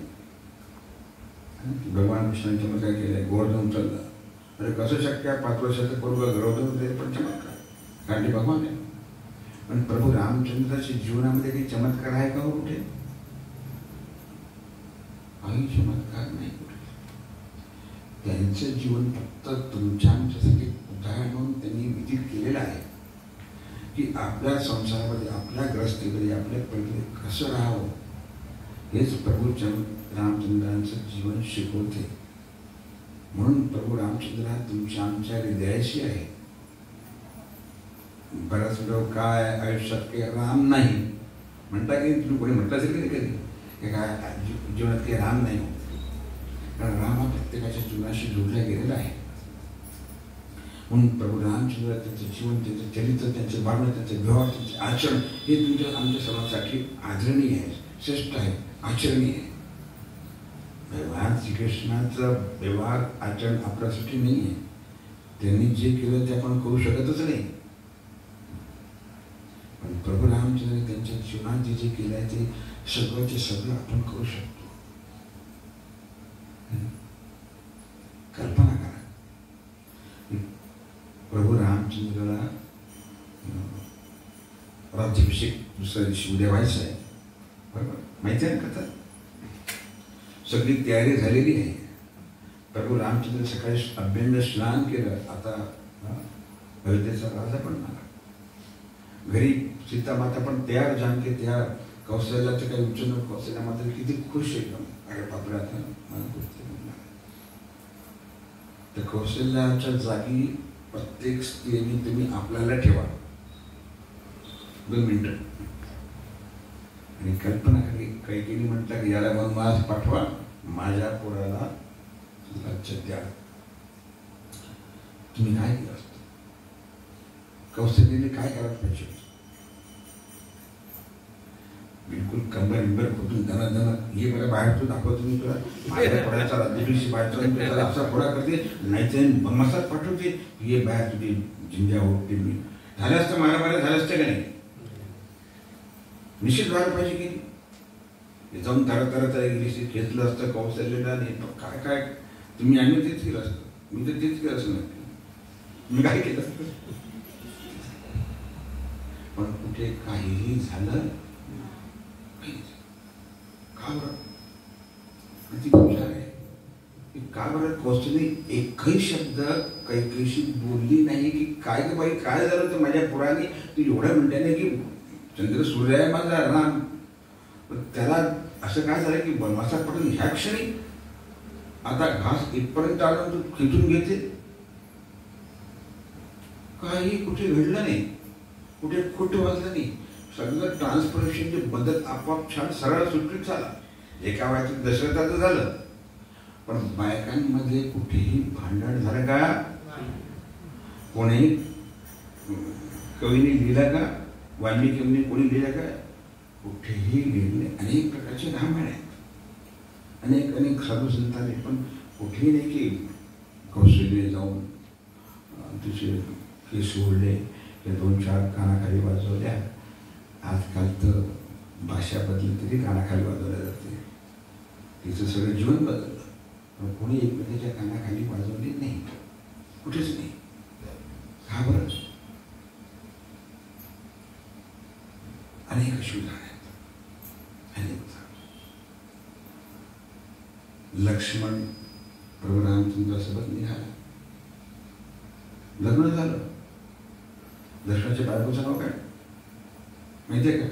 भगवान कृष्णाने चमत्कार केलाय, गोवर्धन उचलला. अरे कसं शक्य आहे 5 वर्षाचं पूर्व गोवर्धन उचलले, पण चमत्कार, कारण ते भगवान आहे. पण प्रभू रामचंद्राच्या जीवनामध्ये काही चमत्कार आहे का हो कुठे? काही चमत्कार नाही कुठे. त्यांचं जीवन फक्त तुमच्या आमच्यासाठी उदाहरण म्हणून त्यांनी विधित केलेलं आहे की आपल्या संसारामध्ये, आपल्या ग्रस्तीमध्ये, आपल्या पहिले कसं राहावं हेच प्रभू रामचंद्रांचं जीवन शिकवते. म्हणून प्रभू रामचंद्र हा तुमच्या आमच्या हृदयाशी आहे. बऱ्याच लोक काय आयुष्यात काही राम नाही म्हणता की तुम्ही कोणी म्हटलं असेल कधी कधी की काय जीवनात काही राम नाही होत. कारण राम हा प्रत्येकाच्या जीवनाशी जोडला गेलेला आहे. म्हणून प्रभू रामचंद्र त्यांचं जीवन, त्यांचं चरित्र, त्यांचे वागणं, त्यांचे व्यवहार, त्यांचे आचरण हे तुमच्या आमच्या सर्वांसाठी आदरणीय आहे, श्रेष्ठ आहे, आचरणीय आहे. भगवान श्रीकृष्णाचा व्यवहार आचरण आपल्यासाठी नाही आहे. त्यांनी जे केलं ते आपण करू शकतच नाही. पण प्रभू रामचंद्र त्यांच्या जीवनात जे केलं आहे ते सगळं आपण करू शकतो. कल्पना करा, प्रभू रामचंद्राला राज्याभिषेक दुसऱ्या दिवशी उद्या व्हायचा आहे, बरोबर? माहिती आहे ना कथा? सगळी तयारी झालेली आहे. प्रभू रामचंद्र सकाळी अभ्यंग स्नान केलं. आता अयोध्येचा राजा पण आला. घरी सीतामाता पण तयार, जानकी तयार. कौशल्याचं काही उच्च, कौशल्या मात्र किती खुश एकदम. अरे बापरे, आता मला गोष्टी म्हणणार. तर कौशल्याच्या जागी प्रत्येक स्त्रीने तुम्ही आपल्याला ठेवा 2 मिनिटं आणि कल्पना करी. काही म्हटलं की याला वनवास पाठवा, माझ्या पोराला राज्य द्या. तुम्ही काय केलं असतं? कौशल्याने काय करायला पाहिजे? बिलकुल कंबर फुटून दना हे मला बाहेर तू दाखवतो, मी तुला माझ्या पोराचा राज्याभिषेक बाहेरचा असा पोरा करते, नाही तर मसात पाठवते, ये बाहेर तुझी झिंजा ओढते. मी झालं असतं, मारामारी झालं असतं का नाही? निश्चित व्हायला पाहिजे की नाही? जाऊन तरत घेतलं असतं कौशल्याला. नाही काय काय तुम्ही, आम्ही तेच केलं असतं. मी तर तेच केलं असं नक्की. मी काय केलं असतं? पण कुठे काहीही झालं का बरं? ती विचार आहे की का बरं कौशल्य एकही शब्द कैकेयीशी बोलली नाही की काय ग बाई काय झालं तर माझ्या पुराने तू एवढ्या म्हणल्याने की चंद्र सूर्य आहे माझा राम, त्याला असं काय झालं की वनवासात पडून ह्या क्षणी आता घास इथपर्यंत आलं तू खिचून घेते. काही कुठे घडलं नाही, कुठे खोटं वाजलं नाही. सगळं ट्रान्सफॉर्मेशनचे बदल आपोआप छान सरळ सुटलीच झाला. एका वयाचं दशरथाचं झालं, पण बायकांमध्ये कुठेही भांडण झालं का? कोणी कवीने लिहिलं का? वाल्मिकीने कोणी लिहिलं का? कुठेही लिहिले. अनेक प्रकारचे रामायण आहेत, अनेक साधू संतांनी, पण कुठेही नाही की कौशल्य जाऊन तिचे केस ओढले, ते 2-4 कानाखाली वाजवल्या. आजकाल तर भाषा बदलली तरी कानाखाली वाजवल्या जाते. तिचं सगळं जीवन बदललं, पण कोणी एकमेकाच्या कानाखाली वाजवली नाही, कुठेच नाही. का बरं? अनेक अशी उदाहरणं आहेत, अनेक. लक्ष्मण प्रभू रामचंद्रासोबत निघाला, लग्न झालं. दशरथाच्या बायकोचं नाव काय माहितीये का?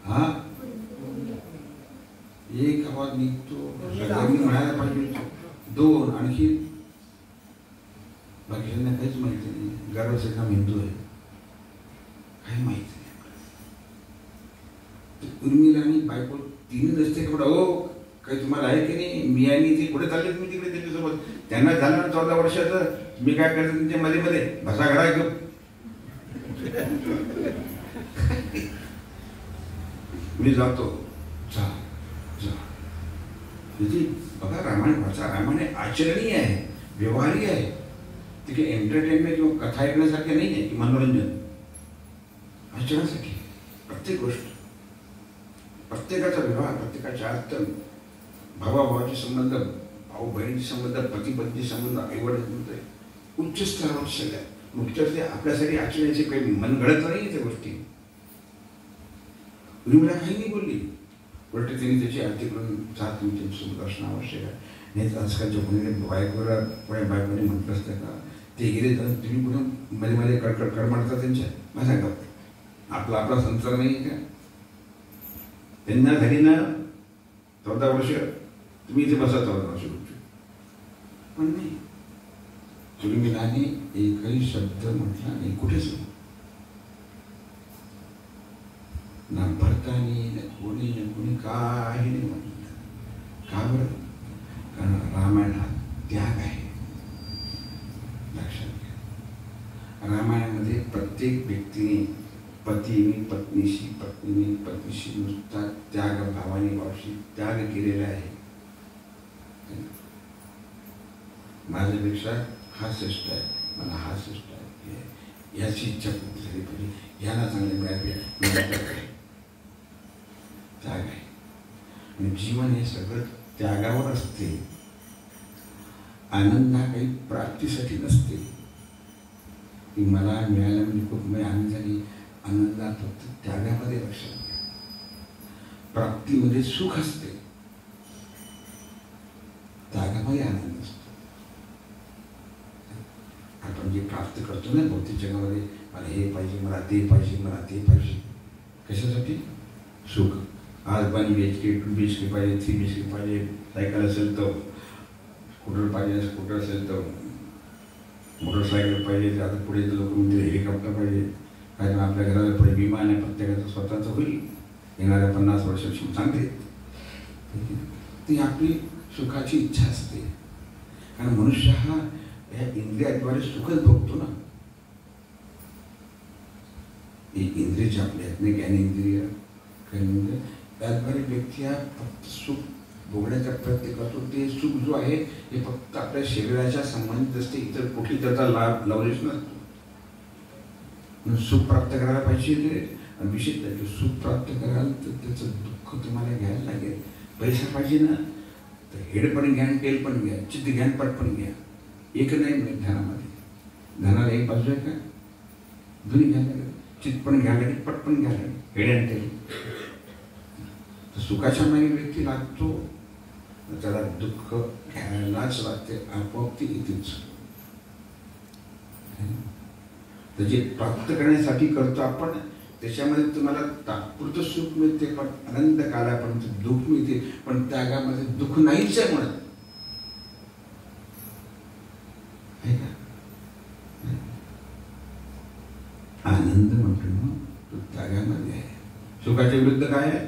हा, एक आवाज निघतो, सगळ्यांनी म्हणायला पाहिजे 2, आणखी बाकीच्यांना काहीच माहिती नाही. गर्भच का हिंदू आहे काही माहिती नाही. उर्मिला आणि बायको 3 रस्ते कपडा. हो, काही तुम्हाला आहे की नाही? मी आणि ती कुठे चालले तुम्ही तिकडे त्यांच्यासोबत? त्यांना झालं ना 14 वर्षाचं. मी काय करते तुमच्या मध्ये भसा घडा घेऊ. मी जातो. जा जा त्याची बघा रामायण वाचा, रामायण आचरणीय आहे, व्यवहारी आहे. ती काही एंटरटेनमेंट किंवा कथा ऐकण्यासारखे नाही आहे की मनोरंजन. आचरणासाठी प्रत्येक गोष्ट, प्रत्येकाचा विवाह, प्रत्येकाचे आर्तन, भावाभावाचे संबंध, भाऊ बहिणीचे संबंध, पती पत्नी संबंध, आईवडील संबंध उच्च स्तरावर सगळ्या मुख्यतः ते आपल्यासाठी आचरण्याचे काही मनगडत नाही त्या गोष्टी. मला काही नाही बोलली, उलट त्यांनी त्याची आरती करून जा तुमच्या सोबत असणं आवश्यक आहे. नाही आजकालच्या कोणी बायकोला कोण्या बायकोने म्हटलं असतं का ते गेले तर तुम्ही कुठं मध्ये मध्ये कडकड कडमडता त्यांच्या माझ्या सांगा आपला आपला संसार नाही का. त्यांना झाली ना 14 वर्ष, तुम्ही इथे बसा 14 वर्ष पण नाही. सुरमिलाने एकही शब्द म्हटला नाही कुठेच, ना भरतानी न कोणी काही नाही म्हटलं. का बरं? कारण रामायण हा त्याग आहे. लक्षात घ्या, रामायणामध्ये प्रत्येक व्यक्तीने पतीने पत्नीशी, पत्नीने पत्नीशी नुसता त्याग भावाने भावाशी त्याग केलेला आहे. माझ्यापेक्षा हा श्रेष्ठ आहे, मला हा श्रेष्ठ आहे याची इच्छा पूर्ण झाली पाहिजे, याला चांगले मिळाले. त्याग आहे. आणि जीवन हे सगळं त्यागावर असते. आनंद हा काही प्राप्तीसाठी नसते की मला मिळालं म्हणजे खूप मी आनंद झाली. आनंदात फक्त त्यागामध्ये लक्षात घ्या. प्राप्तीमध्ये सुख असते, त्यागामध्ये आनंद असतो. आपण जे प्राप्त करतो ना भौतिक जगामध्ये, मला हे पाहिजे, मला ते पाहिजे, मला ते पाहिजे, कशासाठी? सुख. आज 1 BHK 2 BHK पाहिजे, 3 BHK पाहिजे, सायकल असेल तर स्कूटर पाहिजे, स्कूटर असेल तर मोटरसायकल पाहिजे, आता पुढे लोक म्हणजे हेलिकॉप्टर पाहिजे. कारण आपल्या घराला पुढे विमान आहे, प्रत्येकाचं स्वतःचं होईल येणाऱ्या 50 वर्षाची चांगले. ती आपली सुखाची इच्छा असते. कारण मनुष्य हा या इंद्रियाद्वारे सुखच भोगतो ना. एक इंद्रियच आपले आहेत नाही, ज्ञानेंद्रिय कर्मेंद्रिय, त्याद्वारे व्यक्ती हा फक्त सुख भोगण्याचा प्रयत्न करतो. ते सुख जो आहे हे फक्त आपल्या शरीराच्या संबंधित असते, इतर कुठली त्याचा लाभ लवलेच नसतो. सुख प्राप्त करायला पाहिजे, विशेष सुख प्राप्त कराल तर त्याचं दुःख तुम्हाला घ्यायला लागेल. पैसा पाहिजे ना तर हेड पण घ्या, टेल पण घ्या, चित्त घ्या, पट पण घ्या. एक नाही मिळत ध्यानामध्ये. ध्यानाला एक बाजू आहे का? दोन्ही घ्यायला लागेल, चित्त पण घ्यायला लागेल, पट पण घ्यायला लागेल, हेड अँड टेल. तर सुखाच्या मागे व्यक्ती लागतो, त्याला दुःख घ्यायलाच लागते, आपोआप ती येतेच. तर जे प्राप्त करण्यासाठी करतो आपण त्याच्यामध्ये तुम्हाला तात्पुरतं सुख मिळते, पण आनंद कालापर्यंत दुःख मिळते. पण त्यागामध्ये दुःख नाहीच आहे म्हणत आहे का? आनंद म्हणतो ना तो त्यागामध्ये आहे. सुखाच्या विरुद्ध काय आहे?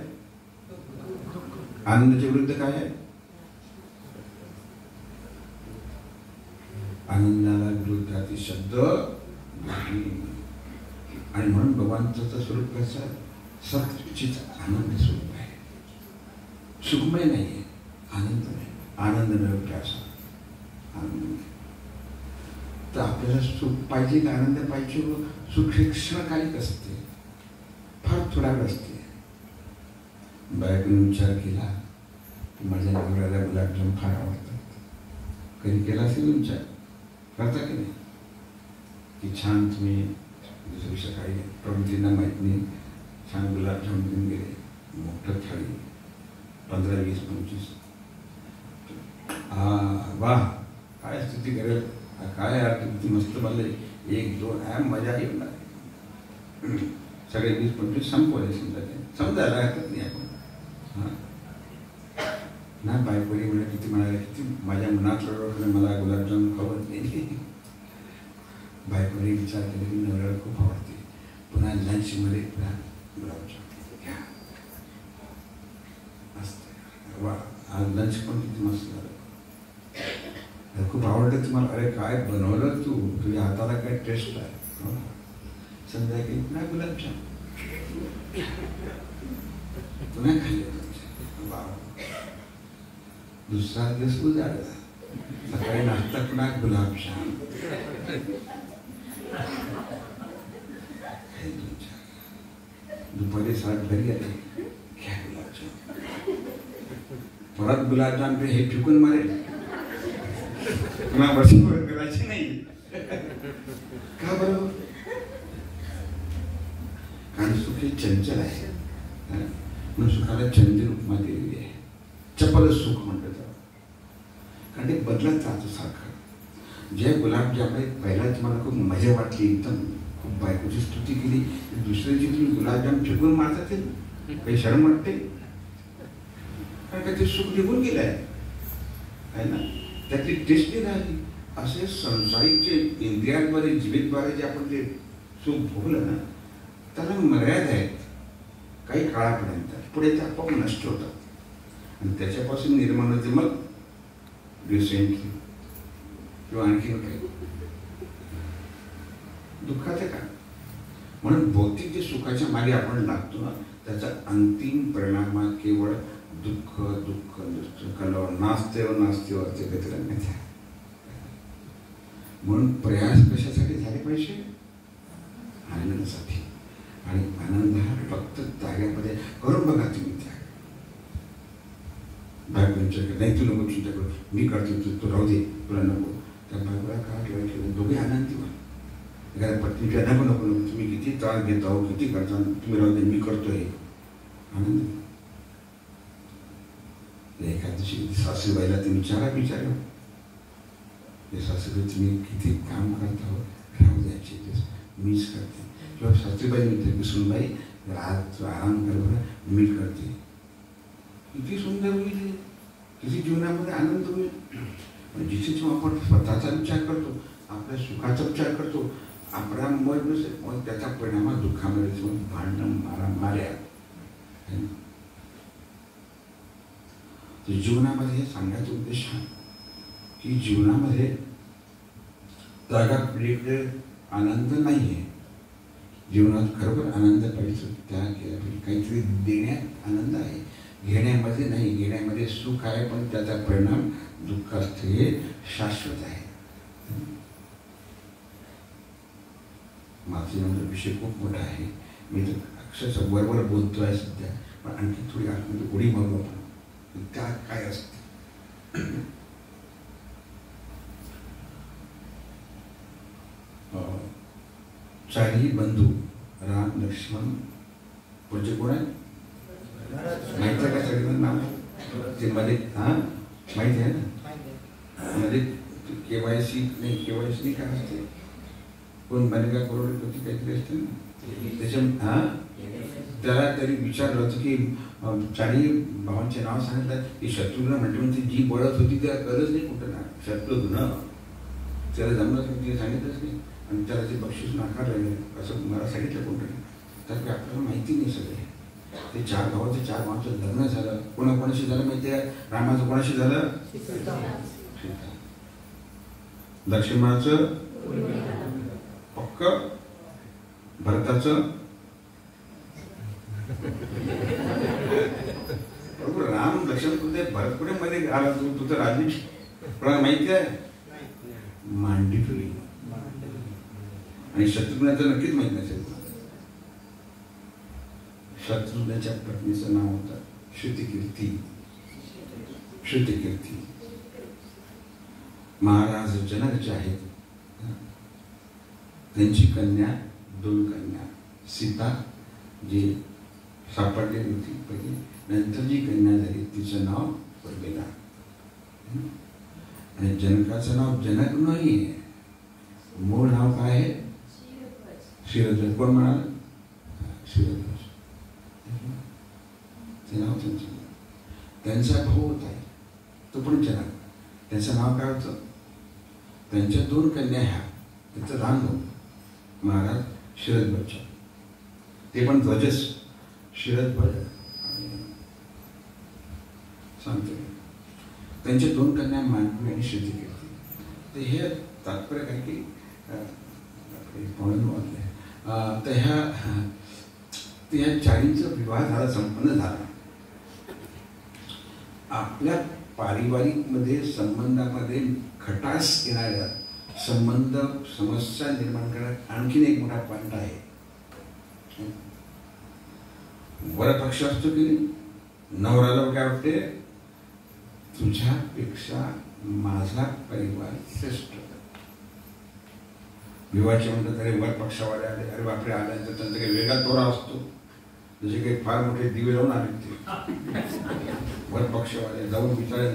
आनंदाच्या विरुद्ध काय आहे? आनंदाला विरुद्धाचे शब्द नाही. आणि म्हणून भगवानचं स्वरूप कसं? सत्चित आनंद स्वरूप आहे. सुखमय नाही आहे, आनंद नाही. आनंद मिळवतो असा आनंद. तर आपल्याला सुख पाहिजे का आनंद पाहिजे? सुख हे क्षणकालिक असते, फार थोडा वेळ असते. बायकोने विचार केला की माझ्या नवऱ्याला गुलाबजाम फार आवडतात. कधी केला असेल विचार? करता की नाही? की छान तुम्ही दुसऱ्या सकाळी प्रवृत्तींना माहीत नाही, छान गुलाबजाम घेऊन गेले, मोठं थाळी 15, 20, 25. वा काय स्थिती करेल, काय यार किती मस्त बनले, 1, 2 मजा येणार. सगळे 20, 25 संपवले. समजायला हरकत नाही आपण. ना बायकोली म्हणजे किती म्हणाले, किती माझ्या मनात रडवलं, मला गुलाबजाम खावत नाही. बायकोने विचार केला की नवऱ्याला खूप आवडते, पुन्हा लंचमध्ये पुन्हा गुलाबजाम घ्या. मस्त वा, आज लंच पण किती मस्त झालं, खूप आवडलं तुम्हाला. अरे काय बनवलं तू, तुझ्या हाताला काय टेस्ट आहे. समजा की पुन्हा गुलाबजाम पुन्हा खाल्ले. वा, दुसरा दिवस उजाडला. सकाळी नाश्ता पुन्हा गुलाबजाम. दुपारी 7 घरी आले, घ्या गुलाबजाम. परत गुलाबजाम हे फेकून मारेल, पुन्हा वर्षभर करायची नाही. का बरोबर? कारण सुख हे चंचल आहे. म्हणून सुखाला चंचल उपमा दिलेली आहे. चपल सुख म्हणतात, कारण ते बदलत राहतो सारखं. जे गुलाबजाममध्ये पहिला तुम्हाला खूप मजा वाटली, एकदम खूप बायकोची स्तुती केली, दुसऱ्या दिवशी तुम्ही गुलाबजाम फेकून मारतात, ते काही शरम वाटते? कारण का ते सुख निघून गेलं आहे ना, त्यातली टेस्ट नाही राहिली. असे संसारिक जे इंद्रियांद्वारे जीवितद्वारे जे आपण ते सुख भोगलं ना, त्याला मर्यादा आहेत काही काळापर्यंत. पुढे ते आपोआप नष्ट होतात आणि त्याच्यापासून निर्माण होते मग रिसेंटली किंवा आणखी काही दुःखाचे काय. म्हणून भौतिक जे सुखाच्या मागे आपण लागतो ना, त्याचा अंतिम परिणाम केवळ दुःख दुःख कलव नाचते नाचते वाचते काहीतरी. म्हणून प्रयास कशासाठी झाले पाहिजे? आनंदासाठी. आणि आनंद हा फक्त त्यागामध्ये करून बघा तुम्ही. त्याग बायको तुमच्याकडे नाही, तू नको तुमच्याकडं, मी करतो, तू राहू दे, तुला नको. त्या बायकोला काय ठेवायचं? दोघे आनंदी व्हा. एखाद्या पत्नीच्या नको नको नको, तुम्ही किती त्रास घेत आहो, किती करता, तुम्ही राहू दे, मी करतो. हे आनंद. एखाद्या दिवशी सासूबाईला ते विचारा, हे सासूबाई तुम्ही किती काम करता हो, राहू द्यायचे, मीच करते. किंवा सासूबाई म्हणते, सुनबाई आज आराम कर बरं, मी करते. किती सुंदर होईल, किती जीवनामध्ये आनंद होईल. पण जिथे जेव्हा आपण स्वतःचा विचार करतो, आपल्या सुखाचा विचार करतो, आपला मग मग त्याचा परिणाम दुःखामध्ये भांडण मार्या. जीवनामध्ये हे सांगण्याचा उद्देश हा की जीवनामध्ये त्यागापलीकडे आनंद नाही आहे. जीवनात खरोखर आनंद पाहिजे, त्याग केला पाहिजे. काहीतरी देण्यात आनंद आहे, घेण्यामध्ये नाही. घेण्यामध्ये सुख आहे, पण त्याचा परिणाम दुःख असते. हे शाश्वत आहे. माझा विषय खूप मोठा आहे, मी तर अक्षरशः बरोबर बोलतो आहे सध्या, पण आणखी थोडी आतमध्ये उडी मारू आपण. त्याग काय असते? चारही बंधू राम लक्ष्मण पुढचे कोण आहे माहिती आहे का? सगळ्यांना नाव ते मध्ये माहिती आहे ना? मध्ये KYC नाही काय असते, कोण बनेगा करोडपती काहीतरी असते ना, त्याच्या त्याला तरी विचारलं होतं की चारही भावांचे नाव सांगितलं की शत्रुघ्न म्हणजे जी बळत होती त्याला गरज नाही कुठं ना. शत्रुघ्न त्याला जमलंच नाही, तिने सांगितलंच नाही आणि त्याला ते बक्षीस नाकारलं असं मला सांगितलं कोणतं. तर ते आपल्याला माहिती नाही. सगळे ते 4 भावाचे 4 भावांचं लग्न झालं. कोणाकोणाशी झालं माहिती आहे? रामाचं कोणाशी झालं? लक्ष्मणाचं पक्क, भरताचं बरोबर. राम लक्ष्मण तुझे भरत कुठे मध्ये आला? तुझं राजनीश कोणाला माहिती आहे? मांडवी. आणि शत्रुघ्नाचं नक्कीच माहित नसेल. शत्रुघ्नाच्या पत्नीचं नाव होतं श्रुतिकीर्ती. श्रुतिकीर्ती. महाराज जनक जे आहेत त्यांची कन्या, 2 कन्या. सीता जी सापडलेली होती पहिली, नंतर जी कन्या झाली तिचं नाव उर्मिला. आणि जनकाचं नाव जनक नाही आहे, मूळ नाव काय आहे? क्षीरध्वज. कोण म्हणाल? क्षीरध्वज. ते नाव त्यांचं. त्यांचा भाऊ होता तो पण जनक. त्याचं नाव काय होतं? त्यांच्या 2 कन्या ह्या, त्याचं लहान भाऊ महाराज क्षीरध्वज. ते पण ध्वजस क्षीरध्वज. सांगतो त्यांच्या 2 कन्या मांडवी आणि श्रुतिकीर्ती. तर हे तात्पर्य काय की तर ह्या 4चा विवाह झाला, संपन्न झाला. आपल्या पारिवारिक मध्ये संबंधामध्ये खटास येणाऱ्या संबंध समस्या निर्माण करण्यात आणखीन एक मोठा पॉइंट आहे. वरपक्ष असतो की नवऱ्याला काय वाटते, तुझ्यापेक्षा माझा परिवार श्रेष्ठ. विवाहाचे म्हणतात अरे वर पक्षावाले आले, अरे बापरे आल्यानंतर त्यांचा काही वेगळा तोरा असतो, जसे काही फार मोठे दिवे लावून आले ते वर पक्षवाले जाऊन विचारे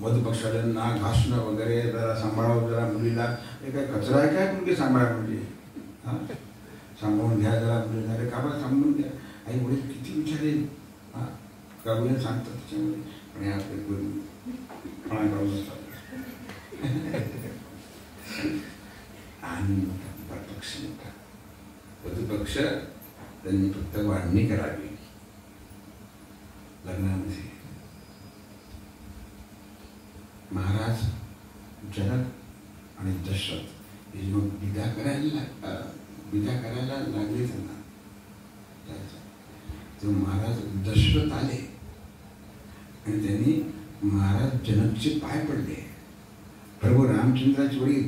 वधू पक्षवाल्यांना घासणं वगैरे, जरा सांभाळावं, जरा मुलीला हे काय कचरा आहे काय मुलगी सांभाळा, म्हणजे हां सांभाळून घ्या जरा मुलीला, अरे का बरं सांभाळून घ्या, आई वडील किती विचारे हां करून सांगतात त्याच्यामध्ये, पण आपले फळा काढून असतात. आणि पक्ष मोठा वधूपक्ष त्यांनी फक्त वाढणी करावी लग्नामध्ये. महाराज जनक आणि दशरथ हे मग विदा करायला लागले त्यांना, तेव्हा महाराज दशरथ आले आणि त्यांनी महाराज जनकचे पाय पडले. प्रभू रामचंद्राचे वडील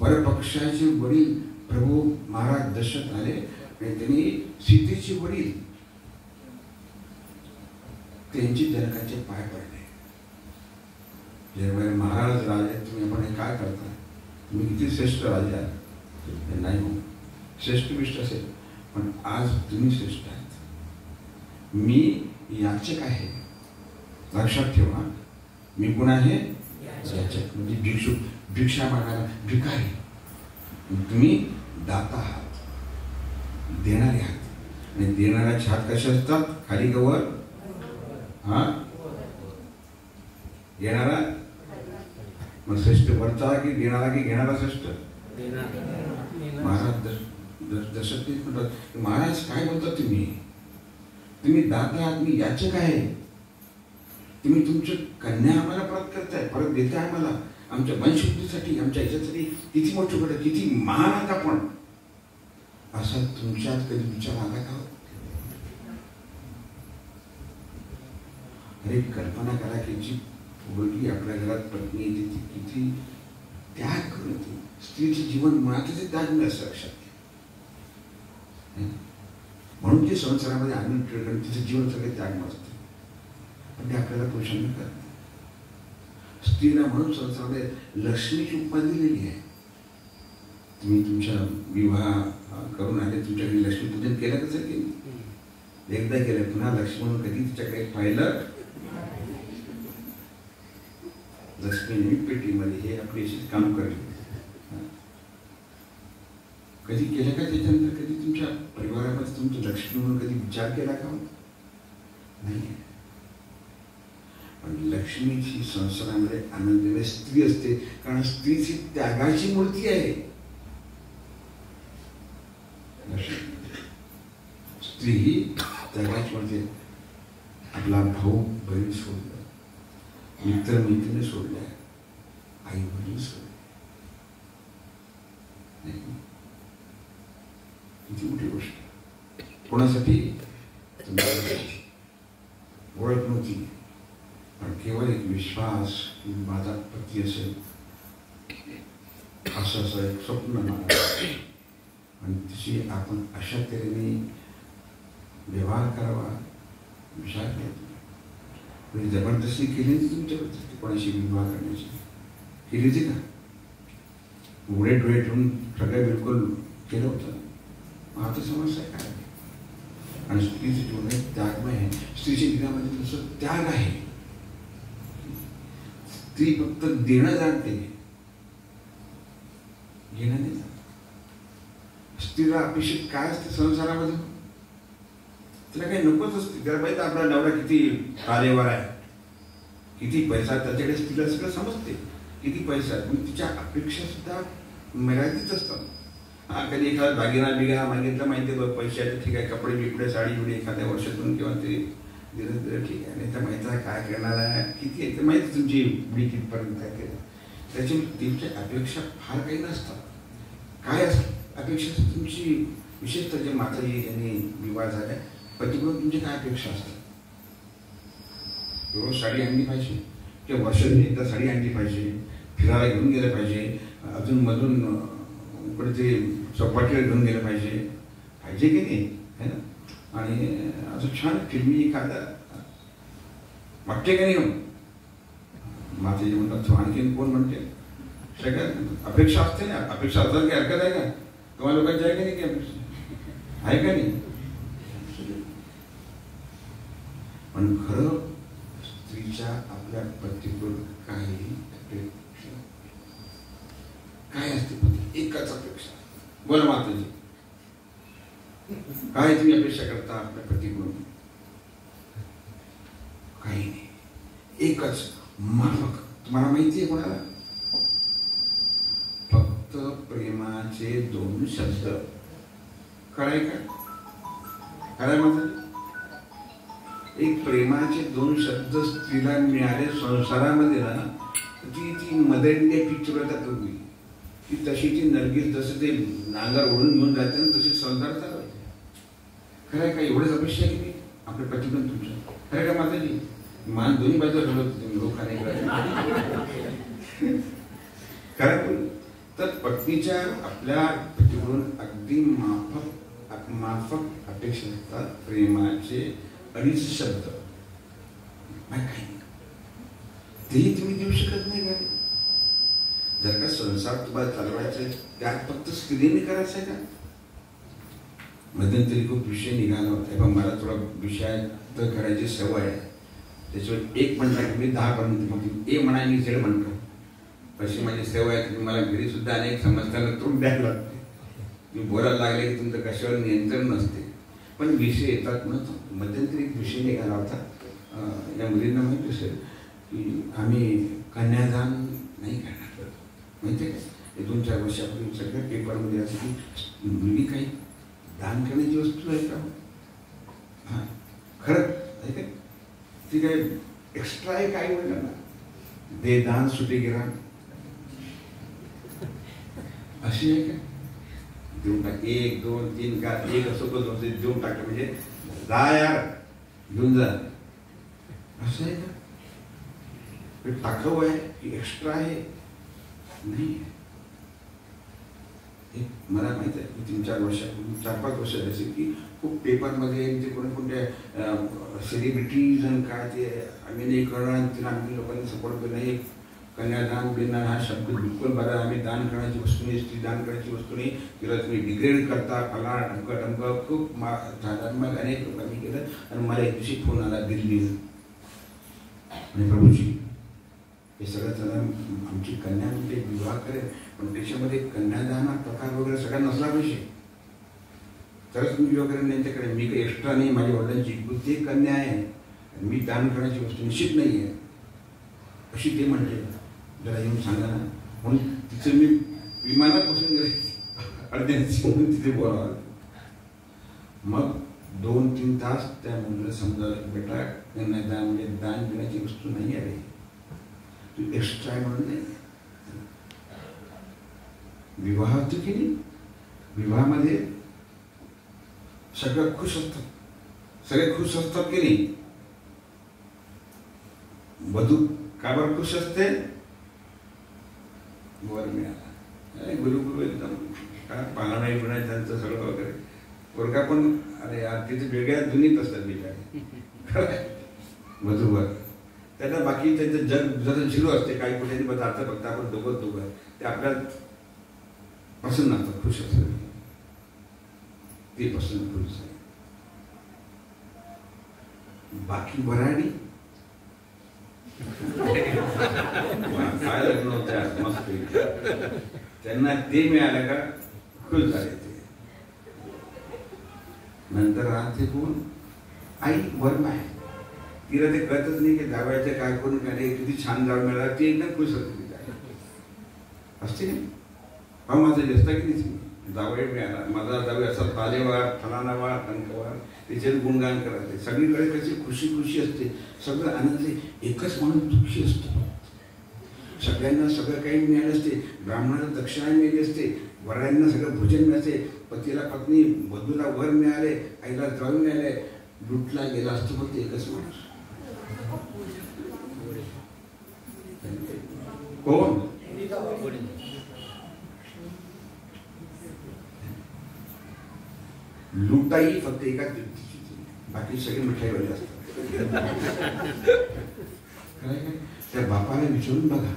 वरपक्षाचे वडील प्रभू महाराज दशरथ आले आणि त्यांनी सीतेचे वडील त्यांचे जनकाचे पाय पडले. जेव्हा महाराज राजे तुम्ही आपण हे काय करता, तुम्ही किती श्रेष्ठ राजे आहात, नाही हो श्रेष्ठ विष्ट असेल पण आज तुम्ही श्रेष्ठ आहात. मी याचक आहे, लक्षात ठेवा. मी कोण आहे, याचक म्हणजे भिक्षुक, भिक्षा मागायला भिकारी. तुम्ही दाता आहात, देणारे आहात. आणि देणाऱ्याचे हात कसे असतात, खाली गवर, हा येणारा मग श्रेष्ठ वरचा की देणारा की घेणारा श्रेष्ठ. महाराज दशरथ म्हणतात महाराज काय बोलतात तुम्ही, तुम्ही दाता आहात, मी याचक आहे. तुम्ही तुमची कन्या आम्हाला परत करताय, परत देताय आम्हाला, आमच्या वंशवृद्धीसाठी, आमच्या ह्याच्यासाठी किती मोठं घडत, किती महान आहात आपण. असा तुमच्यात कधी विचार आला का? अरे कल्पना करा की जी मुलगी आपल्या घरात पत्नी येते ती किती त्याग करून येते. स्त्रीचे जीवन मुळातच त्याग नाही असं लक्षात घ्या. म्हणून ते संसारामध्ये आनंद ठेवणं तिचं जीवन सगळे त्याग नसते, पण ते आपल्याला पुरुषांना करत नाही. स्त्रीला म्हणून संसारामध्ये लक्ष्मीची उपाधी दिलेली आहे. तुम्ही तुमच्या विवाह करून आले, तुमच्याकडे लक्ष्मीपूजन केलं कसं केलं, एकदा केलं, पुन्हा लक्ष्मी म्हणून कधी तिच्याकडे पाहिलं. लक्ष्मी नेहमी पेटीमध्ये हे आपले काम करेल. कधी केलं का त्याच्यानंतर, कधी तुमच्या परिवारामध्ये तुमचं लक्ष्मी म्हणून कधी विचार केला का? नाही. पण लक्ष्मीची संसारामध्ये आनंद देणारी स्त्री असते, कारण स्त्रीची त्यागाची मूर्ती आहे. स्त्री ही त्यागाची मूर्ती. आपला भाऊ बहीण सोडलं, मित्र मैत्रिणी सोडल्या, आई वडील सोडले, किती मोठी गोष्ट. कोणासाठी? ओळख नव्हती, पण केवळ एक विश्वास की माझा पती असेल असं एक स्वप्न मला, आणि तिची आपण अशा तऱ्हेने व्यवहार करावा, विचार केला. म्हणजे जबरदस्ती केली होती तुमच्यावरती कोणाशी विवाह करण्याची, केली होती का? उघडे डोळे ठेवून सगळं बिलकुल केलं होतं. आता समस्या काय? आणि स्त्रीचे जीवन त्यागमय आहे. स्त्रीच्या जीवनामध्ये तसं त्याग आहे. स्त्री फक्त देणं जाणते, घेणं नाही जात. स्त्रीला अपेक्षित काय असते संसारामध्ये? तिला काही नकोच असते. त्याला माहिती आपला नवरा किती कार्यवार आहे, किती पैसा, त्याच्याकडे तिला सगळं समजते किती पैसा आहे. पण तिच्या अपेक्षा सुद्धा मर्यादित असतात. हा कधी एखादा दागिना बिगिना मागितला माहिती आहे पैशाचे, ठीक आहे, कपडे बिपडे साडी बिडी एखाद्या वर्षातून किंवा ते दिलं तर ठीक आहे. नाही तर माहिती आहे काय करणार आहे, किती आहे ते माहिती तुमची बुडी कितपर्यंत आहे केलं. त्याची त्यांच्या अपेक्षा फार काही नसतात. काय असतात अपेक्षा तुमची? विशेषतः जे माताजी यांनी विवाह झाल्या पतीकडून तुमची काय अपेक्षा असतात? रोज साडी आणली पाहिजे, किंवा वर्षातून एकदा साडी आणली पाहिजे, फिरायला घेऊन गेलं पाहिजे, अजून मधून कुठे ते चौपाटीला घेऊन गेलं पाहिजे, पाहिजे की नाही है ना. आणि असं छान फिल्मी एखादा वाटते का नाही. मातेजी म्हणतात आणखीन कोण म्हणते, सगळ्यात अपेक्षा असते ना. अपेक्षा असतात की हरकत आहे का, तुम्हाला लोकांची आहे का नाही की अपेक्षा आहे का नाही. पण खरं स्त्रीच्या आपल्या पतीकडून काही अपेक्षा काय असते, एकच अपेक्षा. बोला माताजी, काय तुम्ही अपेक्षा करता आपल्या पतीकडून. काही नाही, एकच माफक. तुम्हाला माहिती आहे कोणाला, फक्त प्रेमाचे 2 शब्द. कळाय का, कळाय माताजी. एक प्रेमाचे 2 शब्द स्त्रीला मिळाले संसारामध्ये ना, ती मदर इंडिया पिक्चर होता पूर्वी, ती तशी ती नरगिस जसं ते नांगर ओढून घेऊन जाते ना, तशी संसार चालवते. खरं का, एवढंच अपेक्षा आहे की मी आपल्या पतीकडून तुमच्या. खरं का माताजी, मान दोन्ही बाजूला ठेवलं तुम्ही लोकांनी. खरं तर पत्नीच्या आपल्या पतीकडून अगदी माफक अपेक्षा असतात. प्रेमाचे 2.5 शब्द, तेही तुम्ही देऊ शकत नाही का. जर का संसार तुम्हाला चालवायचा त्यात फक्त स्त्रीने करायचं आहे का. मध्यंतरी खूप विषय निघाला होता, पण मला थोडा विषयात करायची सवय आहे. त्याच्यावर एक म्हणता की मी 10 पर्यंत ए म्हणा, मी 0 म्हणतो. अशी माझी सेवा आहे. तुम्ही मला घरी सुद्धा अनेक समस्यांना तोंड द्यायला लागते. मी बोलायला लागले की तुमचं कशावर नियंत्रण नसते. पण विषय येतात ना. मध्यंतरी एक विषय निघाला होता, या मुलींना माहिती असेल की आम्ही कन्यादान नाही करणार. माहिती आहे का, 2-4 वर्षापूर्वी सगळ्या पेपरमध्ये असं की मुलगी काही दान करण्याची वस्तू आहे का. हां खरं आहे का, ती काय एक्स्ट्रा आहे काय म्हणलं ना, दे दान सुटे गिरा अशी आहे का. देऊन टाक 1, 2, 3 का 1 असो तो देऊन टाकलं म्हणजे जा यार घेऊन जा, असं आहे का. टाकाऊ आहे की एक्स्ट्रा आहे नाही. मला माहित आहे की 3-4 वर्षापूर्वी 4-5 वर्ष झाली की खूप पेपरमध्ये ते कोणत्या सेलिब्रिटीज आणि काय ते अभिनयीकरण तिला आम्ही लोकांनी सपोर्ट केलं नाही. कन्यादान बिना हा शब्द बिलकुल बरा. आम्ही दान करण्याची वस्तू नाही, स्त्री दान करण्याची वस्तू नाही. तिला तुम्ही डिग्रेड करता, फला ढमकं खूप मग अनेक लोकांनी केलं. आणि मला एक दिवशी फोन आला दिल्ली, आणि प्रभूजी हे सगळं जण आमची कन्या म्हणजे विवाह करेल, पण त्याच्यामध्ये कन्यादाना प्रकार वगैरे सगळ्या नसला पाहिजे तरच मी विवाह करेन. त्यांच्याकडे मी काही एक्स्ट्रा नाही, माझ्या वडिलांची इकुलती एक कन्या आहे, मी दान करण्याची वस्तू निश्चित नाही आहे अशी ते म्हणले. जरा येऊन सांगा ना. म्हणून तिचं मी विमानात बसून गेले अर्ध्यांची म्हणून तिथे बोलावं. मग 2-3 तास त्या मुलीला समजावलं, बेटा कन्यादान म्हणजे दान देण्याची वस्तू नाही आहे, तू एक्स्ट्रा आहे म्हणून नाही. विवाह होतो की नाही, विवाहामध्ये सगळं खुश असतात, सगळे खुश असतात की नाही. वधू का बरं खुश असते, वर मिळाला, गुरु एकदम काय पाला नाही म्हणाय त्यांचं सगळं वगैरे. पोरगा पण अरे तिथे वेगळ्या दुनीत असतात बिचारे वधूवर. त्यांना बाकी त्यांचं जग जसं झिरो असते, काही कुठे पदार्थ फक्त आपण दोघं ते आपल्याला पसंत नसतात, खुश असतात ते पसंत खुश आहे. बाकी वराडी काय लग्न होत्या मस्त, त्यांना ते मिळालं का खुश झाले. ते नंतर राहते कोण, आई वर्म आहे. तिला ते कळतच नाही की जावयाचे काय करून काय किती छान जावं मिळाला, ती एकदम खुश होते असते नाही. हा माझं जास्त की नाही, जावई मिळाला, माझा जावई असा तालेवार फलानावार टंकवार, त्याचे गुणगान करायचे. सगळीकडे कशी खुशी खुशी असते, सगळं आनंद. एकच माणूस दुःखी असतो. सगळ्यांना सगळं काही मिळालं असते, ब्राह्मणाला दक्षिणा मिळाली असते, वरांना सगळं भोजन मिळाले, पतीला पत्नी, वधूला वर मिळाले, आईला जावई मिळाले, लुटला गेला असतो फक्त एकच माणूस. कोण? लुटाई फक्त एका व्यक्तीची, बाकी सगळे मिठाईवाले असतात. त्या बापाला विचारून बघा,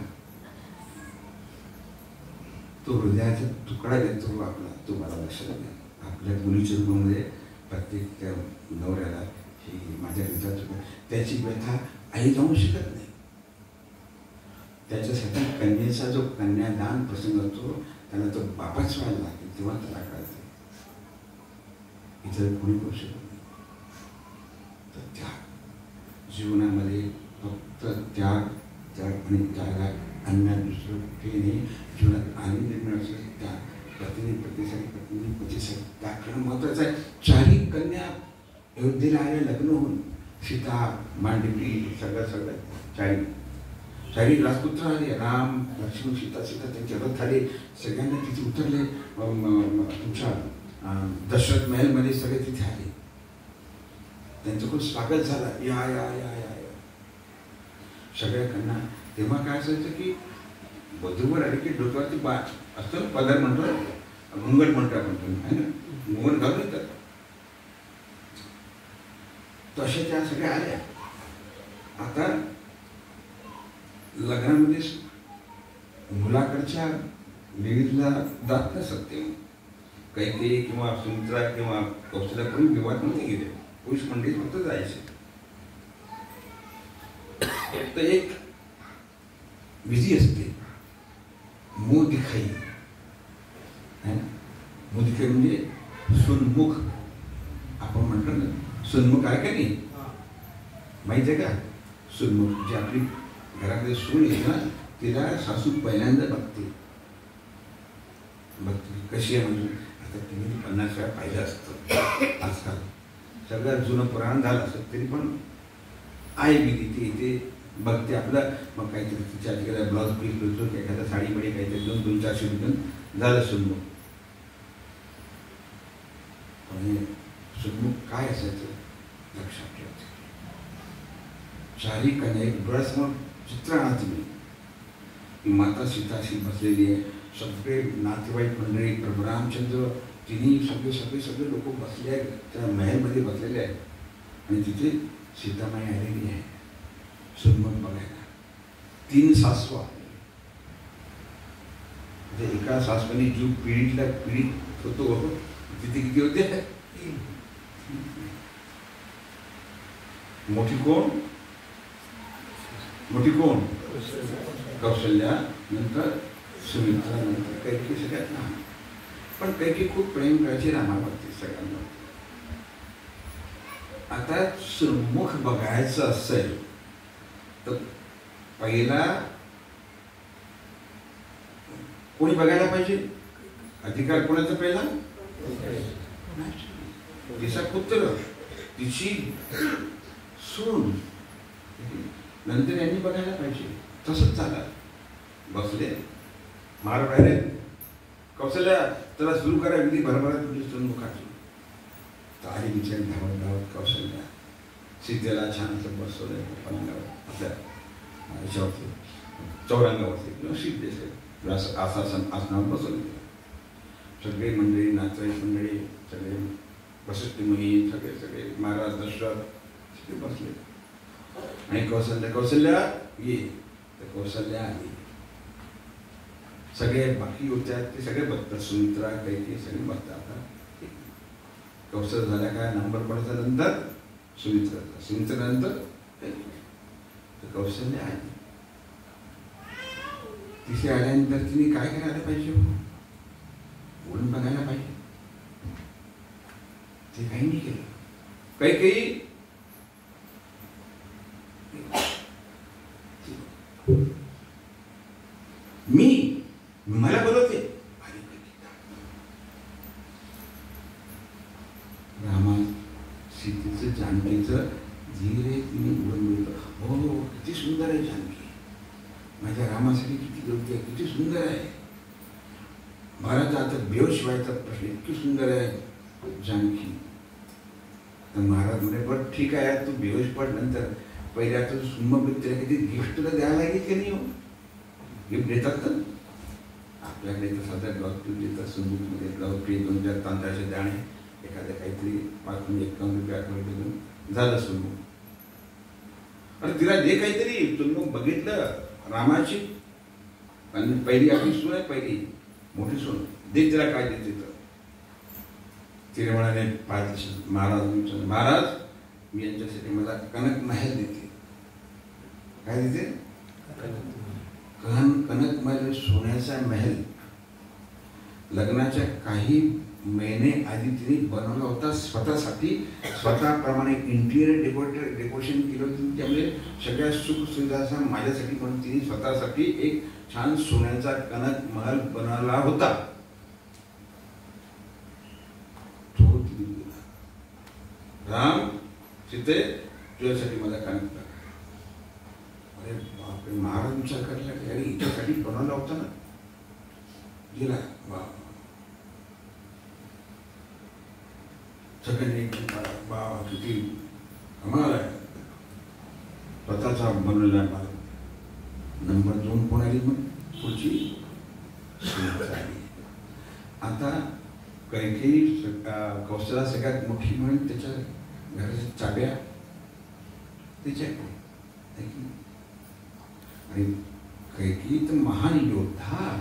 तो हृदयाचा तुकडा देतो आपला, तो मला लक्षात द्या. आपल्या मुलीच्या रूपामध्ये प्रत्येक त्या नवऱ्याला ही माझ्या हृदयात, त्याची व्यथा आई जाऊ शकत नाही. त्याच्यासाठी कन्येचा जो कन्यादान प्रसंग असतो त्याला तो बापाच व्हायला लागेल, तेव्हा त्याला कळते. इतर कोणी करू शकत नाही. तर त्याग जीवनामध्ये फक्त त्याग त्याग आणि त्यागा अन्य दुसरं काही नाही. जीवनात आनंद मिळायचं त्याग, पत्नी पतीसाठी, पत्नी पतीसाठी त्याग करणं महत्वाचं आहे. चारी कन्या अयोध्येला आल्या लग्न होऊन, सीता, मांडवी, सगळं चारी राजपुत्र आले, राम लक्ष्मण सीता त्यांचे रथ आले, सगळ्यांना तिथे उतरले. तुमच्या दशरथ महलमध्ये सगळे तिथे आले, त्यांचं खूप स्वागत झालं. या या या या सगळ्या कन्या. तेव्हा काय असायचं की वधूवर आले की डोक्यावरती असतो ना, पदर म्हणतो, घुंगट म्हणतो आपण, आहे ना, घुंगट घालून येतात. तशा त्या सगळ्या आल्या. आता लग्नामध्ये मुलाकडच्या लेडीजला जात नसत, ते काही किंवा सुमित्रा किंवा कौशल्या कोणी विवाद नव्हते गेले, पुरुष मंडळी फक्त जायचे. तर एक विधी असते, मुंह दिखाई. मुंह दिखाई म्हणजे सुन्मुख, आपण म्हणतो ना, सुन्मुख आहे का नाही, माहिती आहे का? सुन्मुख जी आपली घरामध्ये सून येते ना, तिला सासू पहिल्यांदा बघते कशी आहे म्हणून. आता तिने 50 वेळा पाहिलं असतं. आजकाल सगळं जुनं पुराण झालं असतं तरी पण आहे मी तिथे इथे बघते आपलं. मग काहीतरी तिच्या एखाद्या ब्लाऊज पीस मिळतो, एखाद्या साडीमध्ये काहीतरी 200-400 रुपये झालं सुन्मुख. पण सुन्मुख काय असायचं लक्षात ठेवायचं. चारी कन्या एक डोळ्यासमोर चित्र आणा तुम्ही. माता सीताशी बसलेली आहे, सगळे नातेवाईक मंडळी, प्रभू रामचंद्र, तिन्ही सगळे लोक बसले आहेत, त्या महलमध्ये बसलेले आहेत. आणि तिथे सीतामाई आलेली आहे सुन्मुख बघायला. 3 सासवा, एका सासवानी जीव पीडित होतो, तिथे किती होते? मोठी कोण? कौशल्या, नंतर सुमित्रा, नंतर कैकेयी सगळ्यात लहान. पण कैकेयी खूप प्रेम करायची रामावरती सगळ्यांना. आता सुन्मुख बघायचं असेल तर पहिला कोणी बघायला पाहिजे? अधिकार कोणाचा पहिला? तिचा पुत्र, तिची सून, नंतर यांनी बघायला पाहिजे. तसंच झालं. बसले, मार बाहेर, कौशल्या त्याला सुरू करा विधी भरभरात तुझी सुन्मुखाची. तारी विचार धावत कौशल्या सीतेला छान असं बसवलंय पलंगावर, आपल्या याच्यावरती, चौरंगावरती किंवा सीते आसनावर बसवले. सगळे मंडळी, नातेवाईक मंडळी, सगळे वसिष्ठ मुनी, सगळे महाराज दशरथ सगळे बसले. आणि कौशल्या ये, तर कौशल्या आली. सगळे बाकी होत्या ते सगळे बघतात, सुमित्रा, कैकेयी सगळे बघतात. आता कौशल्य झाल्या काय नंबर पडायचा, नंतर सुमित्रा नंतर कैकेयी. कौशल्य आली. तिथे आल्यानंतर तिने काय करायला पाहिजे? बोलून बघायला पाहिजे. ते काही नाही केलं. कैकेयी मला बोलवते. रामा सीतेचं जानकीचं धीरे तिने बोलवलं. हो, किती सुंदर आहे जानकी, माझ्या रामासाठी किती योग्य आहे, किती सुंदर आहे. महाराज आता बेहोश व्हायचा प्रश्न, इतकी सुंदर आहे जानकी. तर महाराज म्हणे बरं ठीक आहे, तू बेहोश पड, नंतर पहिल्या तू सुन्मुख तिला किती गिफ्ट तुला द्यायला लागेल की नाही? हो, गिफ्ट देतात ना आपल्याकडे तर सध्या ब्लाउज पीस देतात सुंदरमध्ये ब्लाउज पीस 2-4 तांदळाचे दाणे एखाद्या काहीतरी 5-51 रुपये 8 रुपये देऊन झालं सुंदर. आणि तिला जे काहीतरी तुम्ही बघितलं रामाची आणि पहिली आपली सून आहे पहिली मोठी सून दे तिला काय देते तर तिने म्हणाले महाराज मी यांच्यासाठी मला कनक महल देते. काय देते? कनक महल सोन्याचा महल लग्नाच्या काही महिने आधी तिने बनवला होता स्वतःसाठी. स्वतःप्रमाणे इंटिरियर डेकोरेशन केलं होतं. त्यामुळे सगळ्या सुख सुविधा माझ्यासाठी म्हणून तिने स्वतःसाठी एक छान सोन्याचा कनक महल बनवला होता. तो तिने दिला. राम सीते तुझ्यासाठी मला कनक टाक. अरे बापरे महाराज विचार करायला लागले अरे हिच्यासाठी बनवला होता ना दिला. सगळ्यांनी बाबा किती कमाल आहे स्वतःचा बनवलेला माल. नंबर 2 कोण आली मग पुढची आली. आता कैकेयी कौशला सगळ्यात मोठी म्हणून त्याच्या घराच्या चाब्या तिच्याकडे आणि कैकेयी तर महान योद्धा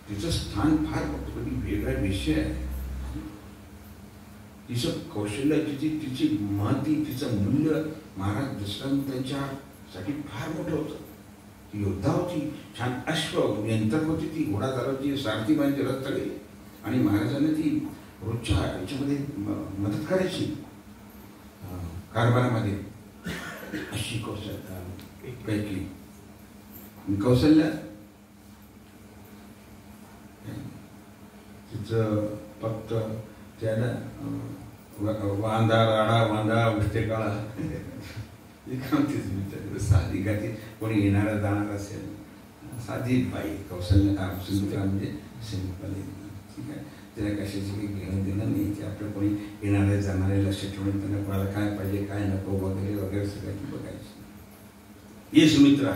तिचं स्थान फार वेगळा विषय आहे. तिचं कौशल्याची तिची महती तिचं मूल्य महाराज दशरथांच्यासाठी फार मोठं होतं. ती योद्धा होती छान अश्व नियंत्रक होती ती घोडा चालवती सारथी बांधते रथ तळे आणि महाराजांना ती रोजच्या याच्यामध्ये मदत करायची कारभारामध्ये. अशी कौशल्या कैकेयी कौशल्या तिचं फक्त त्याला वांदा राडा वांदा उष्टे काळा साधी गाती कोणी येणारा जाणार असेल साधी बाई कौशल्य सुमित्रा म्हणजे सिंपल ठीक आहे. त्याला कशाची काही घेणं देणं नाही. ते आपलं कोणी येणारे जाणारे लक्ष ठेवून त्यांना कोणाला काय पाहिजे काय नको वगैरे वगैरे सगळ्याची बघायची. ये सुमित्रा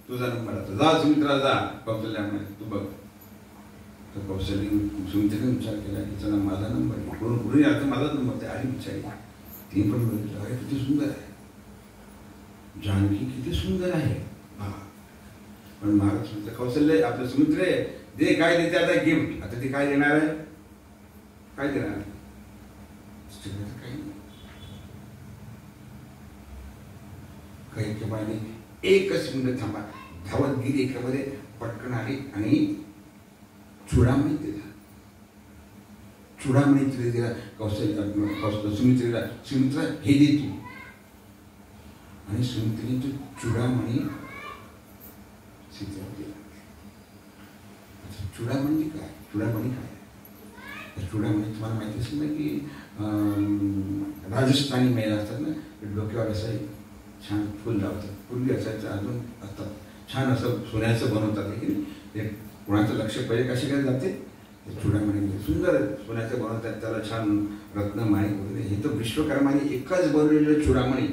तुझा नंबर आता जा सुमित्रा जा कौशल्यामध्ये तू बघ. तर कौशल्य सुमित्रेने विचार केला की चला माझा नंबर कोण पुढे आता माझा नंबर ते आली विचारली. ती पण बघितलं अरे किती सुंदर आहे जानकी किती सुंदर आहे. पण महाराज कौशल्य आपलं सुमित्रे दे काय देते आता गिफ्ट. आता ती काय देणार आहे काय देणार काही काही केव्हाने एकच मिनिट थांबा धावत गेली एकामध्ये पटकन आली आणि चुडामणी दिला. चुडामणी तिला दिला कौशल्य सुमित्रेला सुमित्रा हे दे तू. आणि सुमित्रेने तो चुडामणी सीतेला दिला. चुडामणी काय चुडामणी काय चुडामणी तुम्हाला माहिती असेल ना की राजस्थानी महिला असतात ना डोक्यावर असं छान फुल लावतात. पूर्वी असायचं अजून असतात छान असं सोन्याचं बनवतात की ते कोणाचं लक्ष पहिले कसे काय जाते चुडामणी सुंदर सोन्याचं बनवतात त्याला छान रत्न माणिक वगैरे. हे तर विश्वकर्माने एकच बनवलेलं चुडामणी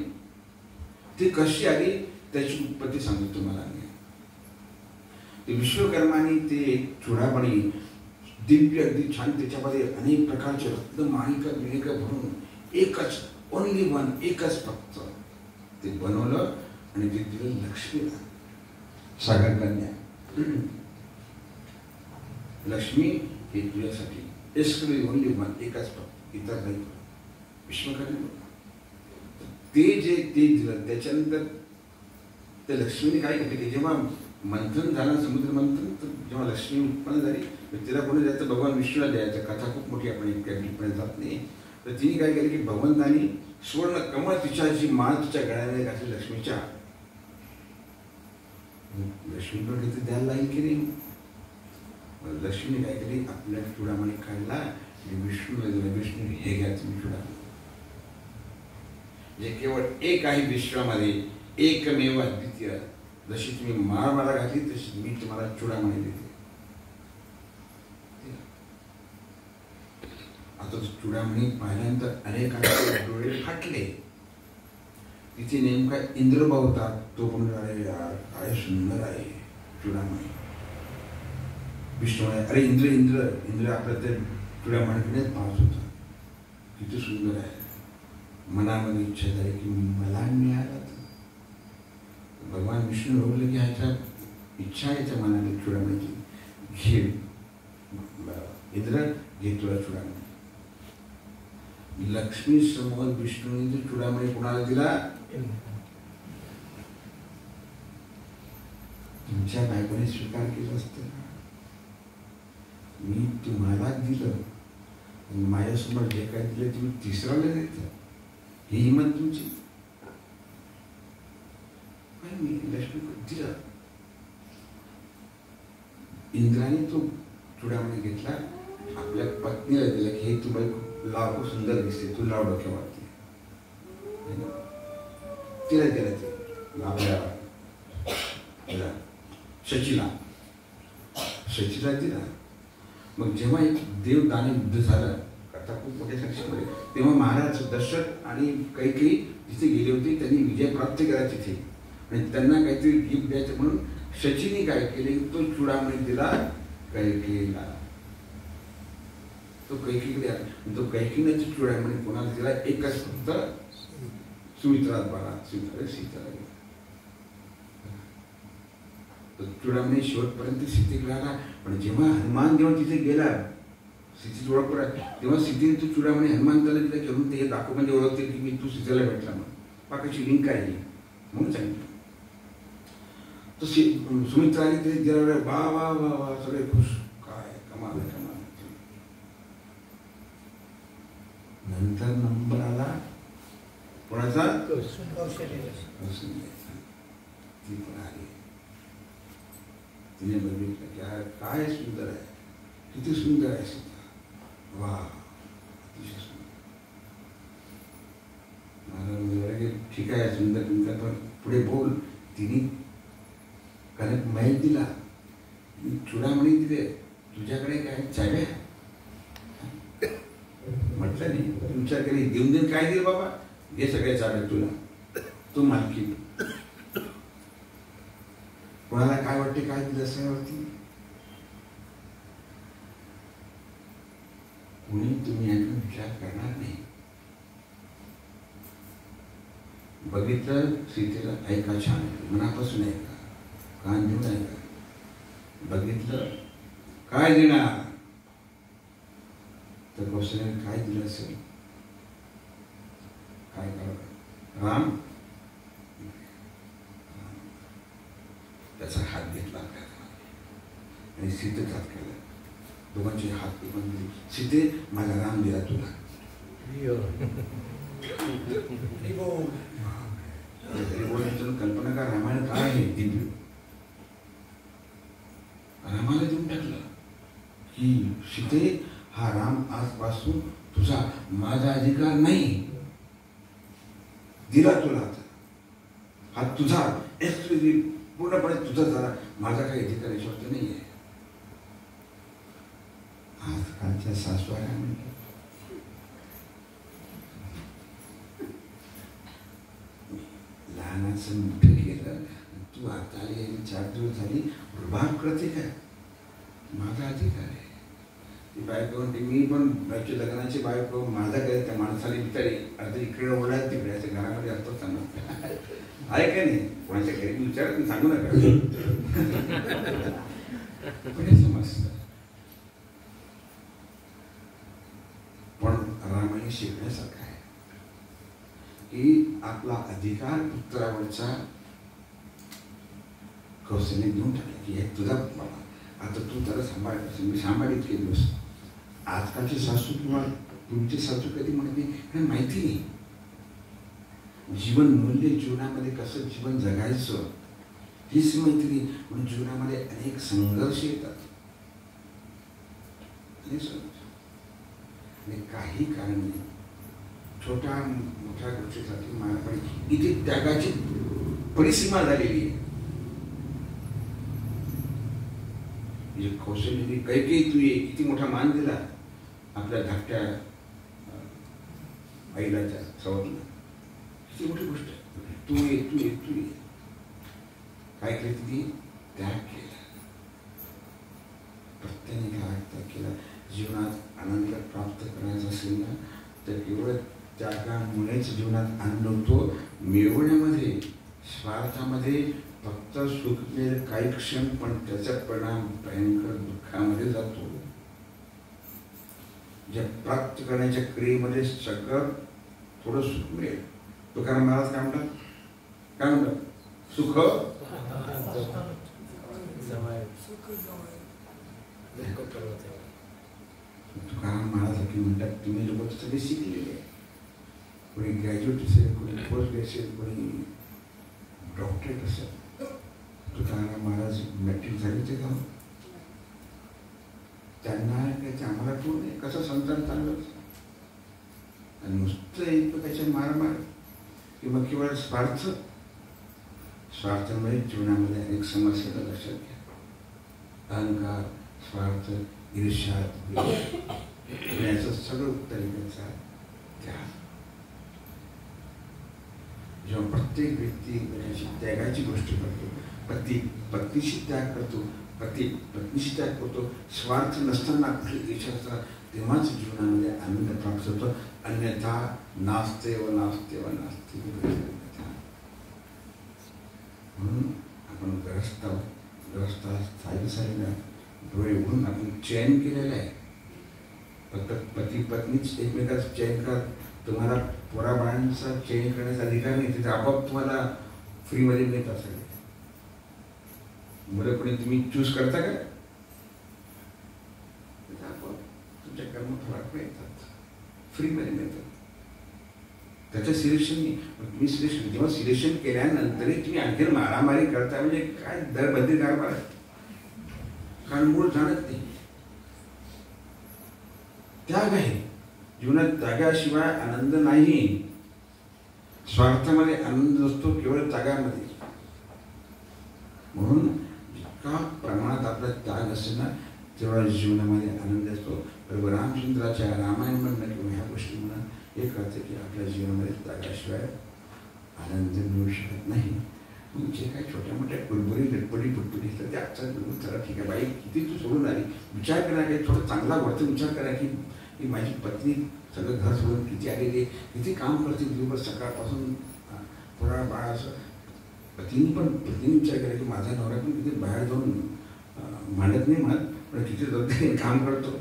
ती कशी आली त्याची उत्पत्ती सांगतो तुम्हाला. ते विश्वकर्माने ते चुडामणी दिव्य अगदी छान त्याच्यामध्ये अनेक प्रकारचे रत्न माणिक विणिक भरून एकच ओनली वन एकच फक्त ते बनवलं आणि ते दिलं लक्ष्मीला. सागर कन्या लक्ष्मी हे तुझ्यासाठी एक्सक्लुझिव्ह ओनली वन एकच फक्त इतर नाही. विश्वकर्मा ते जे ते दिलं त्याच्यानंतर त्या लक्ष्मीने काय केलं की जेव्हा मंथन झालं समुद्र मंथन तर जेव्हा लक्ष्मी उत्पन्न झाली तिला कोणी द्यायचं भगवान विष्णूला द्यायचं. कथा खूप मोठी आपण इतक्या डीपमध्ये जात नाही. तर तिने काय केलं की भगवंतानी सुवर्ण कमळ तिच्या जी माळ तिच्या गळ्याने घातली लक्ष्मीच्या. लक्ष्मीकडे ते द्यायला लागेल की नाही. लक्ष्मीने काय केली आपल्या चुडामणी काढला आणि विष्णूला दिला. विष्णू हे घ्या तुम्ही चुडामणी जे केवळ एक आहे विश्वामध्ये एकमेव अद्वितीय. जशी तुम्ही माळ मला घातली तशी मी तुम्हाला चुडामणी देते. आता चुडामणी पाहिल्यानंतर अनेकांचे डोळे फाटले. तिथे नेमका इंद्रभाव होता. तो पण अरे यार काय सुंदर आहे चुडामणी. विष्णू म्हणे, अरे इंद्र इंद्र इंद्र आपल्या त्या चुडामणीकडेच पाहत होता. किती सुंदर आहे. मनामध्ये इच्छा झाली की मला मिळाला. भगवान विष्णू बोलले की ह्याच्या इच्छा याच्या मनाने चुडामणीची, घे इंद्र, घे तुला चुडामणी. लक्ष्मी समोर विष्णूने जो चुडामणी कोणाला दिला? तुमच्या बायकोने स्वीकार केला असतं. मी तुम्हाला दिलं, माझ्यासमोर जे काय दिलं तुम्ही तिसऱ्याला देता, ही हिंमत तुमची? मी लक्ष्मी दिलं. इंद्राने तो चुडामणी घेतला, आपल्या पत्नीला दिला की हे तू बाई लाव, खूप सुंदर दिसते, तू लाव डोक्यावरती. तिला दिलं ते आपल्या शचीला दिला. मग जेव्हा एक देव दानव युद्ध झालं, आता खूप मोठ्या संख्येमध्ये, तेव्हा महाराज दशरथ आणि कैकेयी जिथे गेले होते, त्यांनी विजय प्राप्त केला तिथे, आणि त्यांना काहीतरी गिफ्ट द्यायचं म्हणून शचीने काय केले, तो चुडामणी दिला कैकेयीला. तो कैकेयीकडे आला. तो कैकेयीने तो चुडामणी कोणाला दिला? एकच फक्त सुमित्राला बाळा, सुमित्रा सीताला. तो चुडामणी शेवटपर्यंत सीतेकडे आला. पण जेव्हा हनुमान जेव्हा तिथे गेला, सीतेची ओळख पडला, तेव्हा सीतेने तो चुडामणी हनुमंताला दिला, घेऊन ते दाखव, म्हणजे ओळखते की मी तू सीतेला भेटला म्हणून. पाकाची लिंक आहे म्हणून सांगितलं. तो सुमित्राने तिथे गेला, वा वा वा वा, सगळे खुश. काय कमाल आहे, कमाल. नंतर नंबर आला कोणाचा? ती पण आली. तिने बघितलं की काय सुंदर आहे, किती सुंदर आहे सीता. वा, अतिशय सुंदर. मला ठीक आहे, सुंदर तुमचा, पण पुढे बोल. तिने कनक महल दिला, चुडामणी दिले, तुझ्याकडे काय चाव्या? म्हटलं नाही, तुमच्याकडे देऊन देऊन काय दिलं बाबा? हे सगळे चाव्या तुला, तू मालकी. कोणाला काय वाटते काय दिलं असण्यावरती? कुणी तुम्ही याचा विचार करणार नाही. बघितलं सीतेला, ऐका छान आहे, मनापासून ऐका, कान देऊन ऐका. बघितलं, काय देणार? तर कौशल्याने काय दिलं असेल? काय करा? राम. त्याचा हात घेतला आणि सीतेचा हात केला. दोघांचे हात दिले. सीते, माझा राम दिला तुला. कल्पना का, रामायण काय आहे? दिव्य. रामाला देऊन टाकलं की सीते, हा राम आजपासून तुझा, माझा अधिकार नाही, दिला तुला. हा तुझा, पूर्णपणे तुझा झाला, माझा काही अधिकार याच्यावरती नाही आहे. आजकालच्या सासवाऱ्या म्हणजे लहानाचं मोठं केलं, तू आता आली आणि 4 दिवस झाली रुबाब करते काय? माझा अधिकार आहे. ती बायको म्हणते, मी पण लग्नाची बायको, माझा काय त्या माणसाला विचारी, आता इकडे ओढायला तिकडे असं घरामध्ये असतो सांगत आहे का नाही? कोणाच्या घरी विचारत सांगू नका. पण हे समजतं. पण रामायण शिकण्यासारखं आहे की आपला अधिकार पुत्रावरचा कौशल्य देऊन टाकला की हे तुझा बाबा, आता तू त्याला सांभाळत. मी सांभाळीत केली दिवस. आजकालची सासू किंवा तुमची सासू कधी म्हणत नाही, माहिती नाही. जीवन मूल्य, जीवनामध्ये कसं जीवन जगायचं हीच मैत्री. म्हणून जीवनामध्ये अनेक संघर्ष येतात, आणि काही कारण नाही. छोट्या मोठ्या गोष्टीसाठी मायापणे इथे त्यागाची परिसीमा झालेली आहे. कौशल्य कैकेयी, तू ये, किती मोठा मान दिला आपल्या धाकट्या आईला, त्या सवतीला. किती मोठी गोष्ट आहे. तू ये, तू ये, तू ये. काय केलं? ती त्याग केला. त्याने काय वाटतं केला जीवनात आनंद प्राप्त करायचा असेल ना तर केवळ त्यागामुळेच जीवनात आनंद होतो. मिळवण्यामध्ये स्वार्थामध्ये फक्त सुख मिळेल काही क्षण, पण त्याचा परिणाम भयंकर दुःखामध्ये जातो. ज्या प्राप्त करण्याच्या क्रियेमध्ये सगळं थोडं सुख मिळेल. तुकाराम महाराज काय म्हणतात? काय म्हणतात? सुख तुकाराम महाराज म्हणतात तुम्ही लोक सगळे शिकलेले आहे. कोणी ग्रॅज्युएट असेल, कोणी पोस्ट ग्रॅज्युएट, कोणी डॉक्टरेट असेल. तुकाराम महाराज मॅट्रिक झाले ते का? त्यांना आम्हाला कोण कसं संतान चाललं आणि नुसतं एकमेकाच्या मारामार किंवा केवळ स्वार्थामुळे जीवनामध्ये अनेक समस्या लक्षात घ्या. अहंकार, स्वार्थ, ईर्ष्या, याचं सगळं उत्तर द्यायचा त्याग. जेव्हा प्रत्येक व्यक्ती त्यागाची गोष्ट करतो, पती पत्नीशी त्याग करतो, पती पत्नीशी त्याग करतो, स्वार्थ नसताना कुठली इच्छा असतात, तेव्हाच जीवनामध्ये आनंद प्राप्त होतो. अन्यथा नास्ते व नास्ते व नास्ते. म्हणून आपण गृहस्था साईला डोळे उघडून आपण चयन केलेलं आहे. फक्त पती पत्नीच एकमेकाचं चयन करत. तुम्हाला पोराबाळांचा चयन करण्याचा अधिकार नाही. तिथे आपोआप तुम्हाला फ्रीमध्ये मिळत असेल. मुलं कोणी तुम्ही चूज करता का? आपोआप तुमच्या कर्मफळाकडे येतात, फ्रीमध्ये मिळतात. त्याचं सिलेक्शन नाही. तुम्ही सिलेक्शन जेव्हा सिलेक्शन केल्यानंतरही तुम्ही आणखी मारामारी करता म्हणजे काय दरबद्दल कारभार आहे. कारण मूळ जाणत नाही. त्याग आहे जीवनात. त्यागाशिवाय आनंद नाही. स्वार्थामध्ये आनंद असतो केवळ त्यागामध्ये. म्हणून जितका प्रमाणात आपला त्याग असेल ना तेवढा जीवनामध्ये आनंद असतो. प्रभू रामचंद्राच्या रामायण म्हणणं किंवा ह्या गोष्टी म्हणून हे कळतं की आपल्या जीवनामध्ये त्यागाशिवाय आनंद मिळू शकत नाही. मग जे काही छोट्या मोठ्या कुरबुरी लटपटी पुटपुटी तर ते आजचा चला ठीक आहे बाई किती तू सोडून आली. विचार करा की थोडं चांगला वरती विचार करा की माझी पत्नी सगळं घर सोडून किती आलेली, किती काम करते दिवस सकाळपासून थोडा बाळा असं. पत्नीने विचार केला की माझा नवरा पण किती बाहेर जाऊन मांडत नाही म्हणत, पण किती जाऊन काम करतो.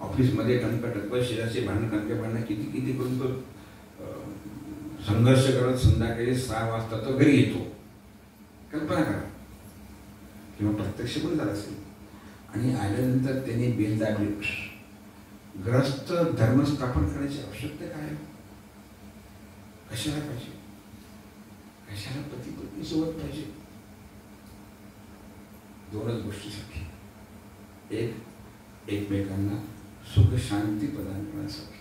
ऑफिसमध्ये टणकटक शेजारचे भांडण कणके भांडणं किती करून तो संघर्ष करत संध्याकाळी 6 वाजता तो घरी येतो. कल्पना करा. किंवा प्रत्यक्ष पण झालं असेल. आणि आल्यानंतर त्यांनी बेल दाबली. ग्रस्त धर्म स्थापन करण्याची आवश्यकता काय? कशाला पाहिजे? कशाला पती पत्नी सोबत पाहिजे? दोनच गोष्टीसाठी. एक एकमेकांना सुख शांती प्रदान करण्यासाठी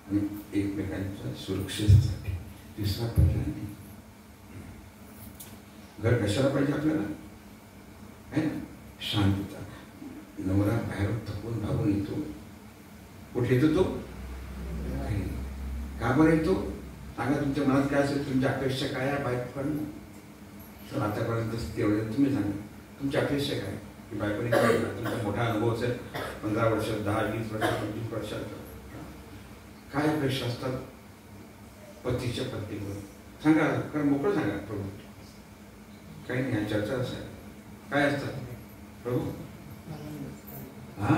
आणि एकमेकांच्या सुरक्षेसाठी. तिसरा पर्याय नाही. घर कशाला पाहिजे आपल्याला? आहे ना, शांतता. नवरा बाहेर थकून भागून येतो. कुठे येतो तो? का बरं येतो? सांगा तुमच्या मनात काय असेल, तुमच्या अपेक्षा काय आहे बायकोकडनं? तर आतापर्यंत तेवढे तुम्ही सांगा तुमची अपेक्षा काय की बायकोने काय केलं? तुमचा मोठा अनुभव असेल 15 वर्ष 10 20 वर्ष 25 वर्षाचा. काय अपेक्षा असतात पतीच्या पत्नीकडून? सांगा, कारण मोकळं सांगा. प्रभू काही नाही, चर्चा असेल. काय असतात प्रभू? हा,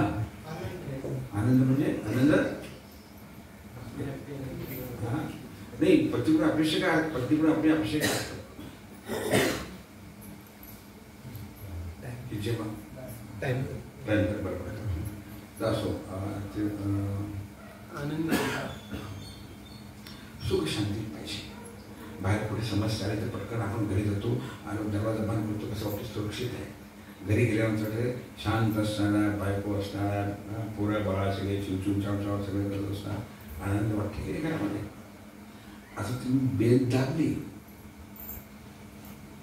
आनंद म्हणजे आनंद. हा नाही, पतीकडून अपेक्षा काय? पत्नीकडून आपली अपेक्षा काय असतात? बरोबर असो आनंद सुख शांती पाहिजे. बाहेर कुठे समस्या आली तर पटकन आपण घरी जातो आणि दरवाजा बंद करतो. कसं वाटतं सुरक्षित आहे. घरी गेल्यानंतर शांत असणारा, बायको असणारा, पोरं बाळा सगळे चिवचून चावचाव सगळे करत असणार, आनंद वाटते की घरामध्ये. असं तुम्ही बेल दाबली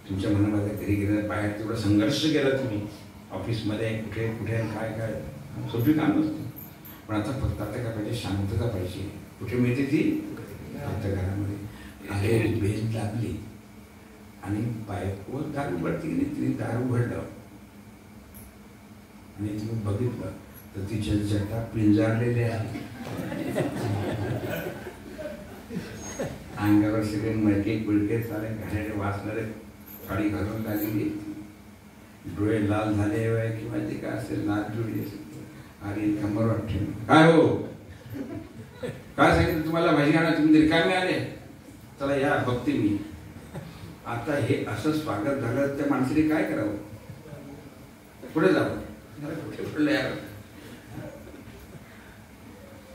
तुमच्या मनामध्ये. घरी गेल्या बाहेर तेवढा संघर्ष केला तुम्ही ऑफिसमध्ये, कुठे कुठे काय काय सोपी काम नसते. पण आता फक्त आता काय पाहिजे? शांतता पाहिजे. कुठे मिळते ती? फक्त घरामध्ये. आहे बेल दाबली आणि बायको दार उघडती की नाही, तिने दार उघडलं आणि तुम्ही बघितलं तर तिच्या जटा पिंजारलेल्या आहे, अंगावर सगळे मळके गुळके सारे घाण्याने वाचणारे साडी घालून लागलेली, डोळे लाल झाले किंवा ते काय असेल लाल जोडी असेल आणि कंबर वाटते. काय हो, काय सांगितलं तुम्हाला भाजी आणा, तुम्ही रिकामे आले, चला या बघते मी. आता हे असं स्वागत झालं त्या माणसाने काय करावं, पुढे जावं, कुठे पडलं यार.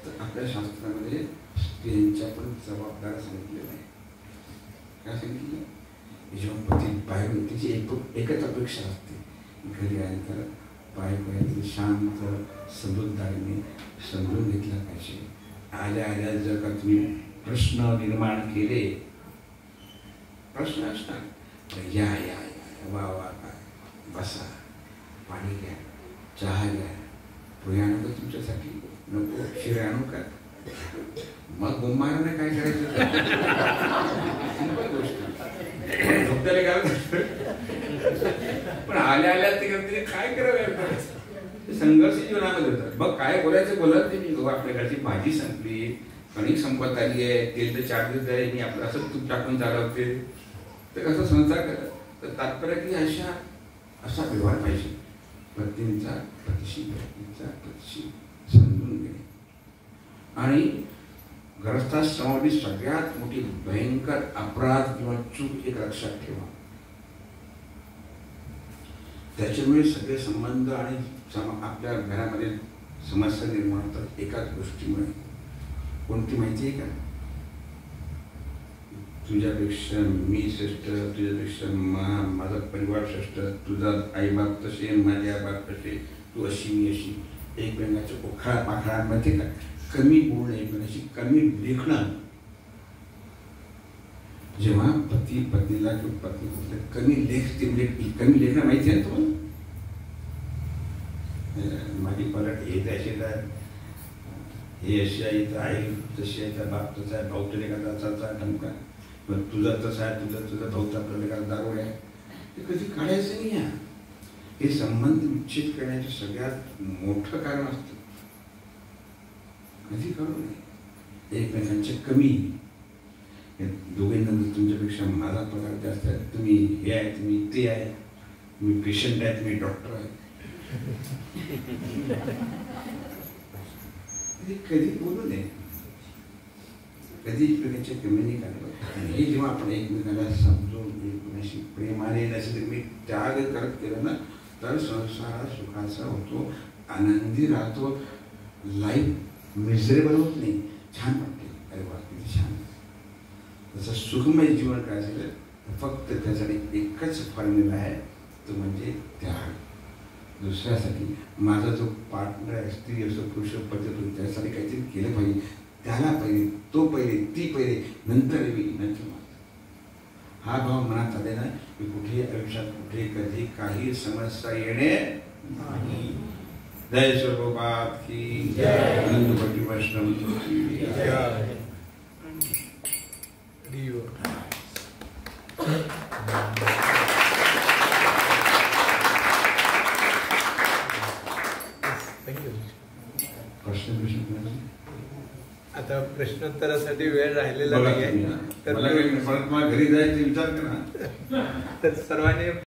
तर आपल्या शास्त्रामध्ये स्त्रियांच्या पण जबाबदार सांगितलेलं आहे. काय सांगितलं, जेव्हा पती बाहेर तिची एकच अपेक्षा असते, घरी आली तर बायको शांत समजूतदारीने समजून घेतला पाहिजे. आल्या आल्या जर का तुम्ही प्रश्न निर्माण केले, प्रश्न असतात, या या वा वा काय बसा, पाणी घ्या, चहा घ्या, पोहे आणू का तुमच्यासाठी, नको शिरे आणू का, मग गुम्माराने काय करायचं, सिंपल गोष्ट. पण आल्या आल्या ते काय करावं, संघर्ष जीवनामध्ये होतात. बघ काय बोलायचं बोलत नाही मी, आपल्याकडची भाजी संपली, कणिक संपत आली आहे, तेल तर 4 दिवस आहे, मी आपलं असं तूप टाकून चालवते, तर कसं संसार करत. तर तात्पर्य की असा व्यवहार पाहिजे, पत्नीचा पतीशी, पत्नीचा पतीशी समजून घेणे. आणि गृहस्थाश्रमामध्ये सगळ्यात मोठी भयंकर अपराध किंवा चूक एक लक्षात ठेवा, त्याच्यामुळे सगळे संबंध आणि आपल्या घरामध्ये समस्या निर्माण होतात एकाच गोष्टीमुळे. कोणती माहिती आहे का, तुझ्यापेक्षा मी श्रेष्ठ, तुझ्यापेक्षा माझा परिवार श्रेष्ठ, तुझा आईबाप तसे, माझे आईबाप तसे, तू अशी मी अशी. एकमेकांच्या ओखाळा पाखाळांमध्ये का कमी बोलणं, एकमेकांशी कमी लेखणं. जेव्हा पती पत्नीला किंवा पत्नी कमी लेखते, म्हणजे कमी लेखणं माहिती आहे तुम्हाला, माझी पलट हे त्याचे हे अशी आहे, तर आई तशी आहे, त्या बाप तसा आहे, भाऊ तुला एखादा धमका, पण तुझा तसा आहे, तुझा भाऊ आपल्याला एखादा दारोड आहे, ते कधी काढायचं नाही. आहे हे संबंध विच्छेद करण्याचे सगळ्यात मोठं कारण असतं. कधी करू नये एकमेकांचे कमी. दोघांना तुमच्यापेक्षा माझा पगार जास्त आहे, तुम्ही हे आहे, तुम्ही ते आहे, तुम्ही पेशंट आहे, तुम्ही डॉक्टर आहे, कधी बोलू नये, कधी एकमेकांच्या कमी नाही काढलं. आणि हे जेव्हा आपण एकमेकांना समजून एकमेकांशी प्रेमाने नसेल मी त्याग करत केलं ना, तर संसार सुखाचा होतो, आनंदी राहतो, लाईफ मिझरेबल होत नाही, छान वाटते. अरे वा किती छान. तसं सुखमय जीवन काय असेल, फक्त त्यासाठी एकच फॉर्म्युला आहे, तो म्हणजे त्याग. दुसऱ्यासाठी माझा जो पार्टनर आहे, स्त्री असो पुरुष पद्धत, त्यासाठी काहीतरी केलं पाहिजे, त्याला पहिले, तो पहिले, ती पहिले, नंतर मी, नंतर माझं. हा भाव मनात आले ना की कुठे आयुष्यात कुठे कधी काही समस्या येणे नाही. जय स्वरूपात की जय, आनंदपट्टी वैष्णव की जय. आता प्रश्नोत्तरासाठी वेळ राहिलेला नाही, तर घरी जायचे विचार करा. तर सर्वांनी